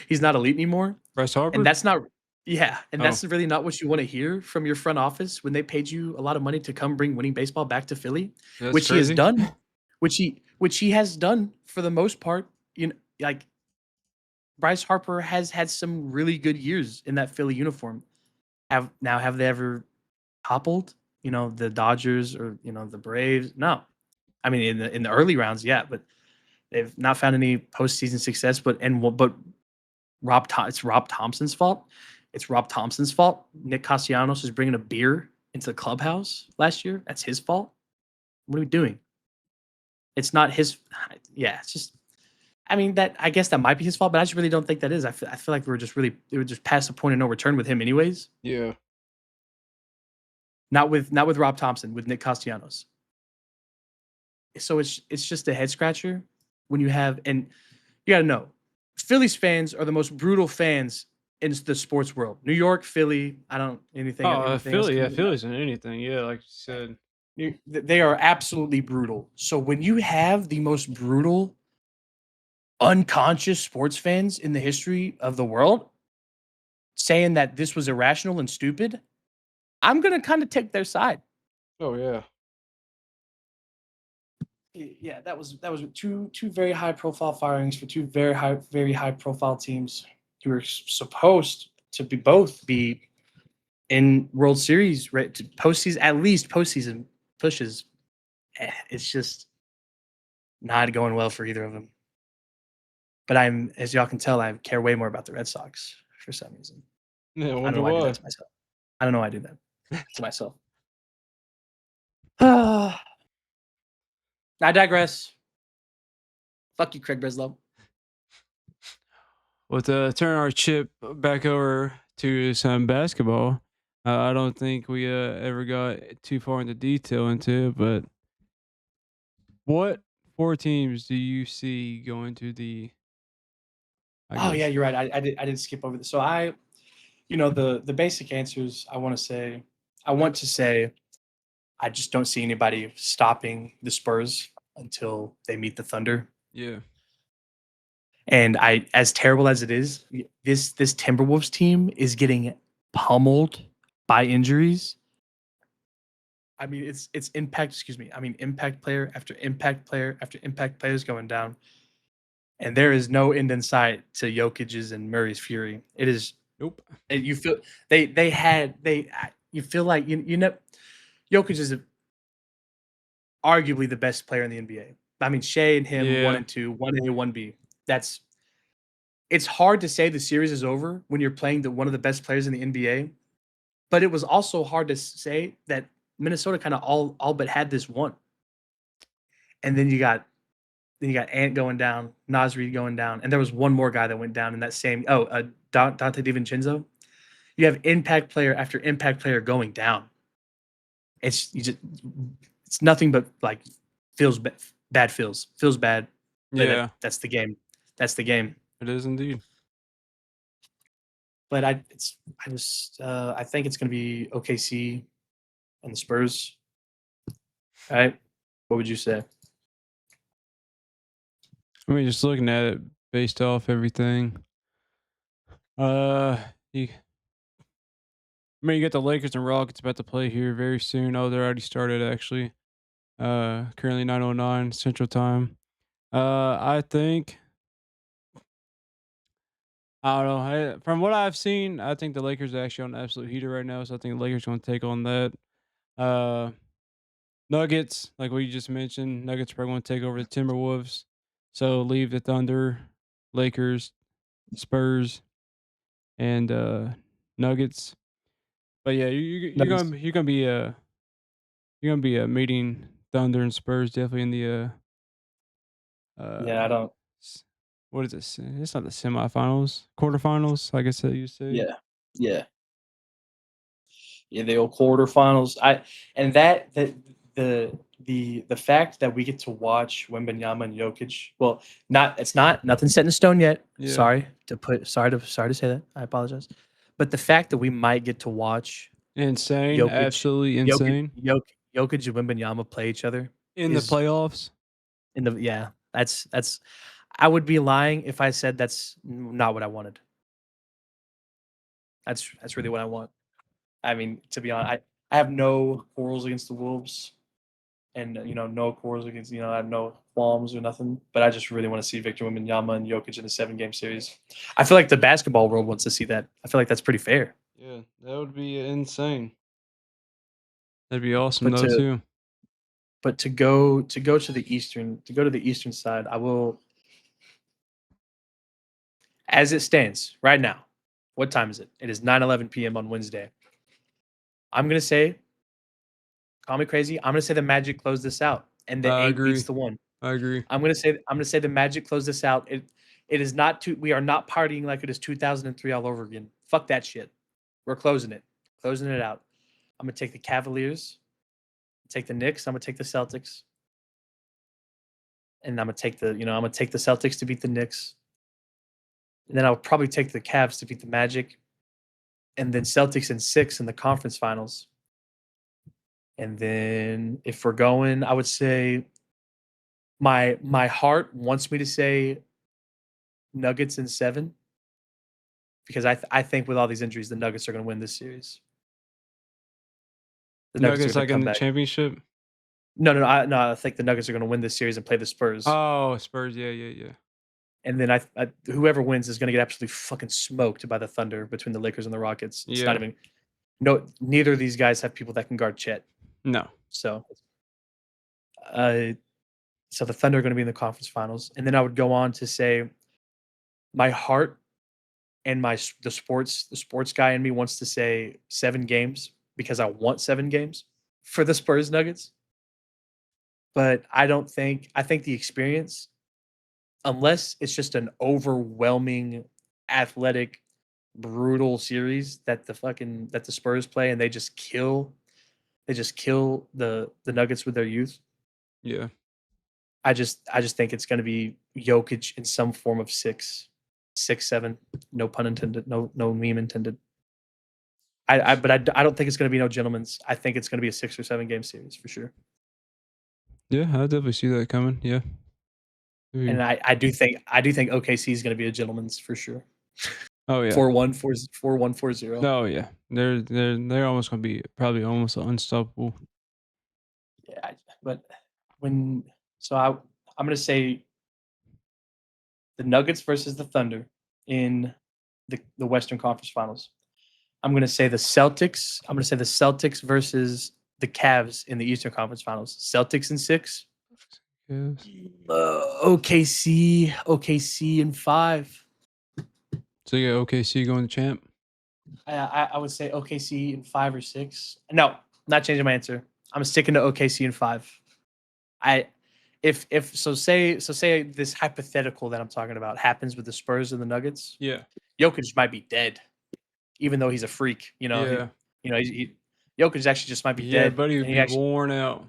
He's not elite anymore. Bryce And Harper? that's not, yeah. And Oh, that's really not what you want to hear from your front office when they paid you a lot of money to come bring winning baseball back to Philly, that's which he has crazy. done, which he has done for the most part. Like Bryce Harper has had some really good years in that Philly uniform. Have they ever toppled, the Dodgers or, the Braves? No. I mean, in the early rounds, yeah, but they've not found any postseason success. But it's Rob Thompson's fault. It's Rob Thompson's fault. Nick Castellanos is bringing a beer into the clubhouse last year. That's his fault. What are we doing? It's not his. Yeah, it's just. I mean, that I guess that might be his fault, but I just really don't think that is. I feel like we were just past the point of no return with him, anyways. Yeah. Not with Rob Thompson, with Nick Castellanos. So it's just a head scratcher when you have, and you got to know, Phillies fans are the most brutal fans in the sports world. New York, Philly, I don't Oh, anything else Philly, can yeah, you know. Philly's in anything. Yeah, like you said. They are absolutely brutal. So when you have the most brutal, unconscious sports fans in the history of the world saying that this was irrational and stupid, I'm gonna kind of take their side. Oh yeah. Yeah, that was two very high profile firings for two very high profile teams who were supposed to be in World Series, right? To postseason, at least postseason pushes. It's just not going well for either of them. But as y'all can tell, I care way more about the Red Sox for some reason. Yeah, I I don't wonder know why I do that why. to myself. I don't know why I do that to myself. I digress. Fuck you, Craig Breslow. Well, to turn our chip back over to some basketball, I don't think we ever got too far into detail into it, but what four teams do you see going to the, I Oh yeah, guess, you're right. I did skip over this. So the basic answers. I want to say I just don't see anybody stopping the Spurs until they meet the Thunder. yeah, And as terrible as it is, this Timberwolves team is getting pummeled by injuries. I mean, it's impact. Excuse me. I mean, impact player after impact player after impact players going down, and there is no end in sight to Jokic's and Murray's fury. It is. nope, You feel they had they. You feel like Jokic is arguably the best player in the NBA. I mean, Shea and him one yeah, and two, 1A, 1B. That's It's hard to say the series is over when you're playing one of the best players in the NBA, but it was also hard to say that Minnesota kind of all but had this one. And then you got Ant going down, Nasri going down, and there was one more guy that went down in that same. Dante DiVincenzo. You have impact player after impact player going down. It's nothing but like bad feels bad, but yeah, that's the game. That's the game. it is indeed. But I think it's going to be OKC and the Spurs. All right, what would you say? I mean, just looking at it based off everything, uh, you, I mean, you got the Lakers and Rockets about to play here very soon. Oh, they're already started actually. Currently 9:09 Central Time. I think I don't know. From what I've seen, I think the Lakers are actually on an absolute heater right now. So I think the Lakers going to take on that. Uh, Nuggets, like what you just mentioned, Nuggets are probably going to take over the Timberwolves. So leave the Thunder, Lakers, Spurs, and Nuggets. But yeah, Nuggets. you're gonna be meeting Thunder and Spurs definitely in the Yeah, I uh don't. what is it? It's not the semifinals, quarterfinals. I guess that you say. Yeah, yeah. Yeah, the old quarterfinals. I and that the fact that we get to watch Wembanyama and Jokic. Well, not it's not nothing set in stone yet. Yeah. Sorry to say that. I apologize. But the fact that we might get to watch Insane, Jokic, absolutely Jokic, insane. Jokic and Wembanyama play each other In the is playoffs? in the yeah. That's. I would be lying if I said that's not what I wanted. That's really what I want. I mean, to be honest, I have no quarrels against the Wolves, and no quarrels against I have no qualms or nothing. But I just really want to see Victor Wembanyama and Jokic in a 7-game series. I feel like the basketball world wants to see that. I feel like that's pretty fair. Yeah, that would be insane. That'd be awesome But though to too. but to go to the eastern side, I will, as it stands right now. What time is it? It is 9:11 p.m. on Wednesday. I'm gonna say, call me crazy. I'm gonna say the Magic close this out, and the I 8 beats agree. the 1. I agree. I'm gonna say the Magic close this out. It is not too. We are not partying like it is 2003 all over again. Fuck that shit. We're closing it out. I'm gonna take the Cavaliers, take the Knicks. I'm gonna take the Celtics, and I'm gonna take the Celtics to beat the Knicks. And then I'll probably take the Cavs to beat the Magic, and then Celtics in 6 in the conference finals. And then if we're going, I would say my heart wants me to say Nuggets in 7 because I think with all these injuries, the Nuggets are going to win this series. The Nuggets are Nuggets going to like in come the back. championship? No, I think the Nuggets are going to win this series and play the Spurs. Oh, Spurs. Yeah, yeah, yeah. And then whoever wins is going to get absolutely fucking smoked by the Thunder between the Lakers and the Rockets. It's not Yeah. even no. Neither of these guys have people that can guard Chet. No. So, uh, so the Thunder are going to be in the conference finals, and then I would go on to say my heart and the sports guy in me wants to say 7 games because I want 7 games for the Spurs Nuggets. But I think the experience, unless it's just an overwhelming athletic brutal series that the Spurs play and they just kill the Nuggets with their youth. Yeah. I just think it's going to be Jokic in some form of 6, 7. No pun intended. No meme intended. But I don't think it's going to be no gentlemen's. I think it's going to be a 6 or 7 game series for sure. Yeah, I definitely see that coming. Yeah. And Maybe. I do think OKC is going to be a gentleman's for sure. Oh yeah. 4-1, 4-1, 4-0. Oh yeah. They're almost gonna be probably almost unstoppable. Yeah, but when so I'm going to say the Nuggets versus the Thunder in the Western Conference Finals. I'm going to say the Celtics versus the Cavs in the Eastern Conference Finals. Celtics in 6. Yes. OKC in 5. So yeah, OKC going to champ. I would say OKC in 5 or 6. No, not changing my answer. I'm sticking to OKC in 5. I if so say this hypothetical that I'm talking about happens with the Spurs and the Nuggets. Yeah. Jokic might be dead, even though he's a freak. Yeah. Jokic actually just might be Yeah, dead, buddy would and he be actually worn out.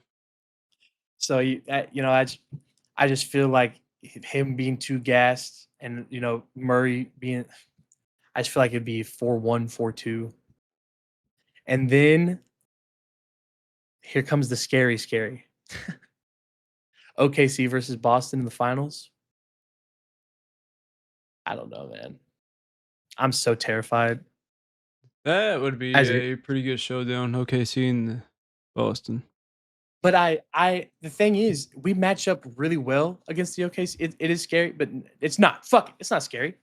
so I just feel like him being too gassed, and Murray being. I just feel like it'd be 4-1, 4-2, and then here comes the scary. OKC versus Boston in the finals. I don't know, man. I'm so terrified. That would be As it, a pretty good showdown. OKC and Boston. but the thing is, we match up really well against the OKC. It is scary, but it's not. Fuck it, it's not scary.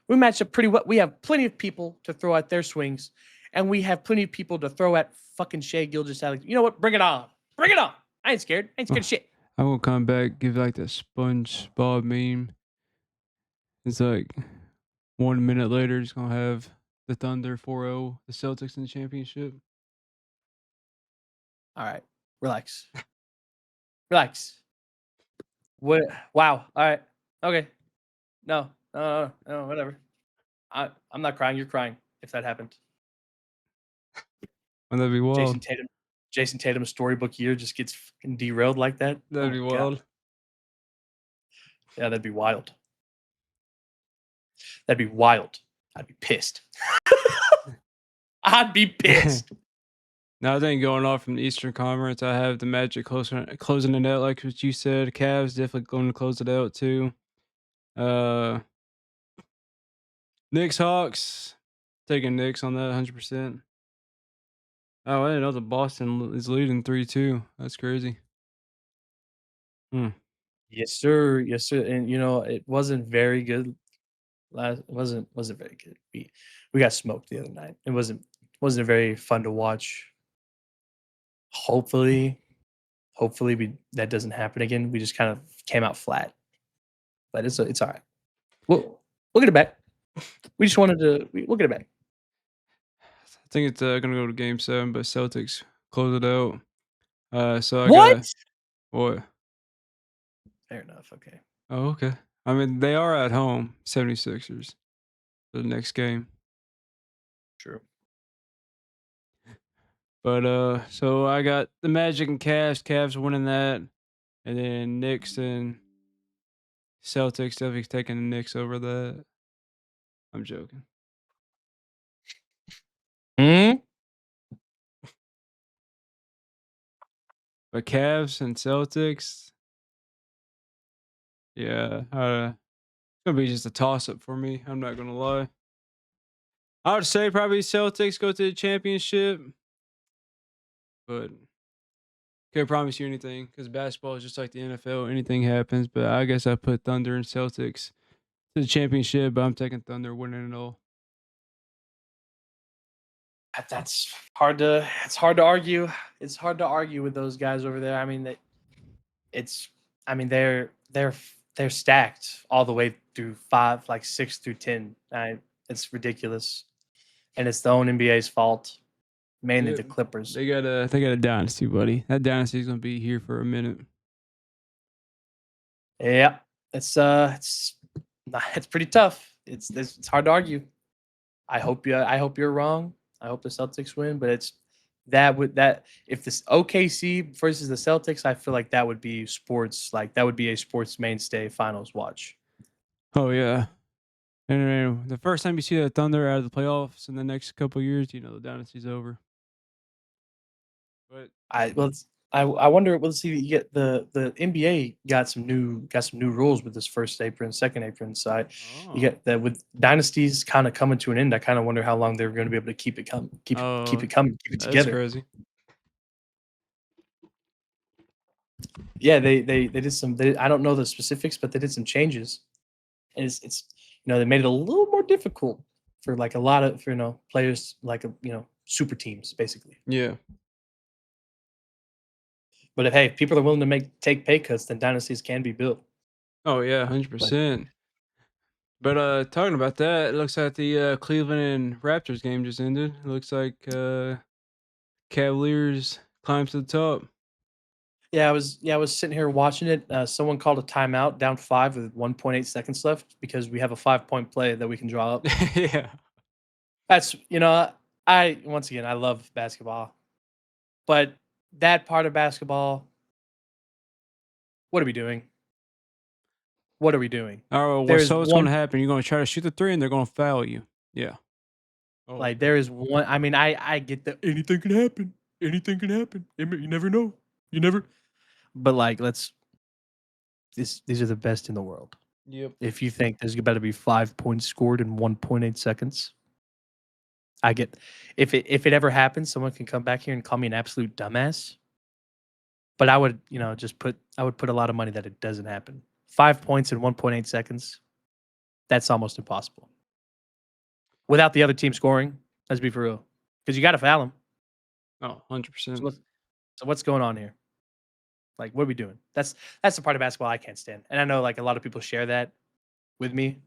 We match up pretty well. We have plenty of people to throw at their swings, and we have plenty of people to throw at fucking Shea Gilgeous-Alexander. You know what? Bring it on. Bring it on. I ain't scared. I ain't scared Oh, of shit. I will come back, give like the SpongeBob meme. It's like 1 minute later, just gonna have the Thunder 4-0, the Celtics in the championship. All right, relax, relax. What? Wow. All right. Okay. No, whatever. I'm not crying. You're crying if that happened. Wouldn't that be Jason wild? Tatum Jason Tatum's storybook year just gets fucking derailed like that. Oh That'd my be god. wild. Yeah, that'd be wild. That'd be wild. I'd be pissed. I'd be pissed. Now I think going off from the Eastern Conference, I have the Magic closing it out, like what you said. Cavs definitely going to close it out too. Uh, Knicks Hawks, taking Knicks on that 100%. Oh, I didn't know the Boston is leading 3-2. That's crazy. Hmm. Yes, sir. Yes, sir. And it wasn't very good. It wasn't very good. We got smoked the other night. It wasn't very fun to watch. Hopefully, hopefully we that doesn't happen again. We just kind of came out flat, but it's all right. We'll get it back. We just wanted to. We'll get it back. I think it's gonna go to Game 7, but Celtics close it out. So I What? got what? Fair enough. Okay. Oh, okay. I mean, they are at home, 76ers, for the next game. True. But so I got the Magic and Cavs winning that, and then Knicks and Celtics definitely taking the Knicks over that. I'm joking. Hmm. But Cavs and Celtics, yeah, it's gonna be just a toss up for me. I'm not gonna lie. I would say probably Celtics go to the championship, but can't promise you anything because basketball is just like the NFL. Anything happens, but I guess I put Thunder and Celtics to the championship, but I'm taking Thunder winning it all. That's hard to. It's hard to argue. It's hard to argue with those guys over there. I mean, it's. I mean, they're stacked all the way through five, like 6 through 10. It's ridiculous, and it's the own NBA's fault, mainly Yeah, the Clippers. they got a dynasty, buddy. That dynasty is gonna be here for a minute. Yeah, it's it's pretty tough. It's hard to argue. I hope you're wrong. I hope the Celtics win, but that if this OKC versus the Celtics, I feel like that would be sports like that would be a sports mainstay finals watch. Oh yeah, and then the first time you see the Thunder out of the playoffs in the next couple of years, you know the dynasty's over. But I well, I wonder. We'll see. You get the NBA got some new rules with this first apron, second apron side. You oh, get that with dynasties kind of coming to an end. I kind of wonder how long they're going to be able to keep it coming, keep it oh, coming, keep it that's together. crazy. Yeah, they did some. I don't know the specifics, but they did some changes, and it's they made it a little more difficult for like a lot of players like super teams basically. Yeah. But if hey, if people are willing to take pay cuts, then dynasties can be built. Oh yeah, But 100%. But talking about that, it looks like the Cleveland and Raptors game just ended. It looks like Cavaliers climbs to the top. yeah, I was sitting here watching it. Someone called a timeout, down five with 1.8 seconds left because we have a 5 point play that we can draw up. Yeah. That's I once again I love basketball, but that part of basketball, what are we doing? What are we doing? All right. Well, There's so what's going one to happen? You're going to try to shoot the three, and they're going to foul you. Yeah. Oh, like okay. there is one. I mean, I get that anything can happen. Anything can happen. You never know. You never. But like, these are the best in the world. Yep. If you think there's about to be 5 points scored in 1.8 seconds, I get. If it ever happens, someone can come back here and call me an absolute dumbass. But I would, I would put a lot of money that it doesn't happen. 5 points in 1.8 seconds. That's almost impossible. Without the other team scoring, let's be for real. Because you got to foul them. Oh, So 100%. what's going on here? Like, what are we doing? That's the part of basketball I can't stand. And I know like a lot of people share that with me.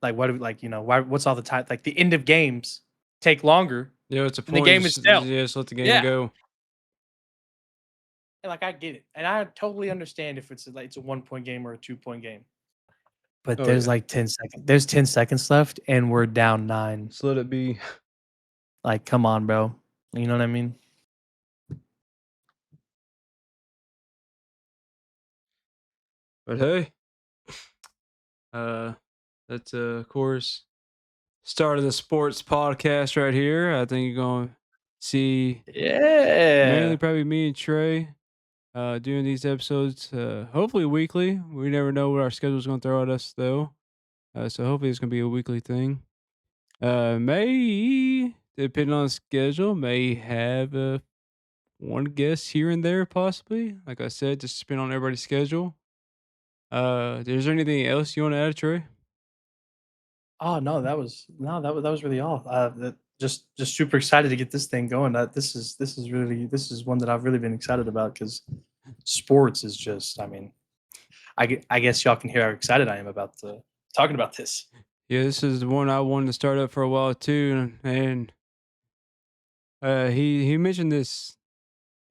Like, what do we like? What's all the time? Like the end of games take longer Yeah, it's a than the point. game itself. Just let the game Yeah, go. and like I get it, and I totally understand if it's a 1 point game or a 2 point game. But Oh, there's yeah. like 10 seconds. There's 10 seconds left, and we're down nine. Just let it be. Like, come on, bro. You know what I mean? But hey, uh, that's of course start of the sports podcast right here. I think you're gonna see mainly Yeah. probably me and Trey doing these episodes. Hopefully weekly. We never know what our schedule's gonna throw at us though. So hopefully it's gonna be a weekly thing. May depending on the schedule, may have one guest here and there possibly. Like I said, just depending on everybody's schedule. Is there anything else you want to add, Trey? Oh no, that was really all. Just super excited to get this thing going. This is one that I've really been excited about because sports is just. I mean, I guess y'all can hear how excited I am about talking about this. Yeah, this is the one I wanted to start up for a while too, and he mentioned this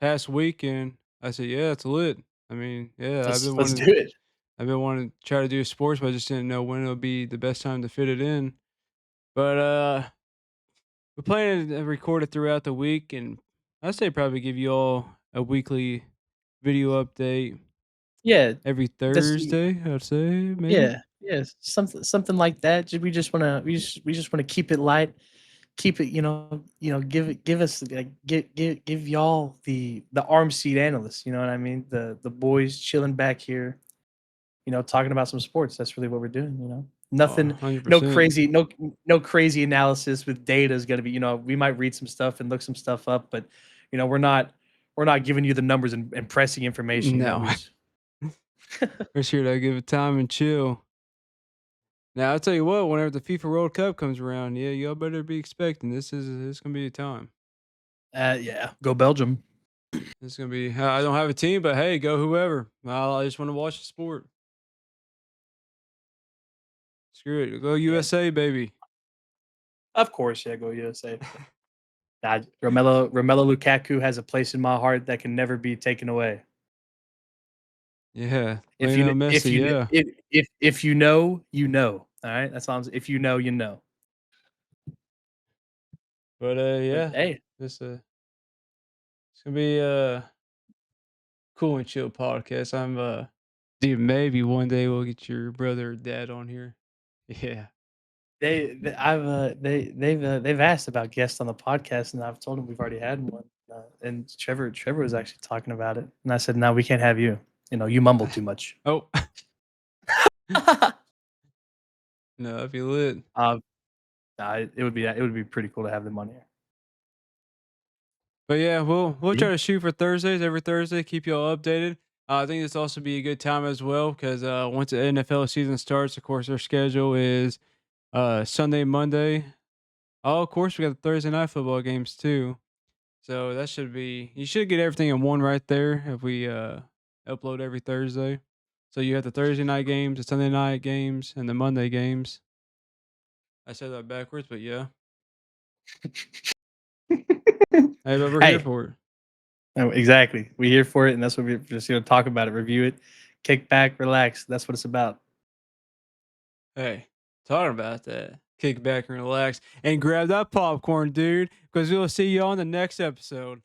past week, and I said, "Yeah, it's lit." I mean, yeah, Let's do it. I've been wanting to try to do sports, but I just didn't know when it'll be the best time to fit it in. But we're planning to record it throughout the week, and I say probably give you all a weekly video update Yeah, every that's Thursday. I'd say maybe. yeah, something like that. We just wanna keep it light, keep it, give us like give y'all the arm seat analysts, you know what I mean? The boys chilling back here, talking about some sports. That's really what we're doing, you know. Oh, Nothing, no 100%. crazy, no crazy analysis with data is gonna be, we might read some stuff and look some stuff up, but we're not giving you the numbers and pressing information, No, we're sure to give it time and chill. Now I'll tell you what, whenever the FIFA World Cup comes around, yeah, y'all better be expecting this gonna be a time. Yeah, go Belgium. This is gonna be. I don't have a team, but hey, go whoever. I just want to watch the sport. Screw it, go Yeah, USA, baby. of course, yeah, go USA. Nah, Romelu Lukaku has a place in my heart that can never be taken away. Yeah, If you Lionel kn if Messi. you kn Yeah, if you know, you know, alright? That's all I'm s if you know, you know. but But, yeah, hey, this it's gonna be a cool and chill podcast. Dude, maybe one day we'll get your brother or dad on here. Yeah, they've asked about guests on the podcast, and I've told them we've already had one, and Trevor was actually talking about it, and I said, "No, we can't have you. You mumble too much." oh, no, that'd be lit. Um, nah, it would be pretty cool to have them on here. But yeah, we'll Yeah. try to shoot for Thursdays every Thursday. Keep y'all updated. I think this also be a good time as well because once the NFL season starts, of course, their schedule is Sunday, Monday. Oh, of course, we got the Thursday night football games too. So that should be you should get everything in one right there if we upload every Thursday. So you have the Thursday night games, the Sunday night games, and the Monday games. I said that backwards, but yeah. Hey, but we're here Hey, for it. exactly. We're here for it, and that's what we're just here to talk about it, review it, kick back, relax. That's what it's about. Hey, talking about that, kick back and relax and grab that popcorn, dude, because we'll see you on the next episode.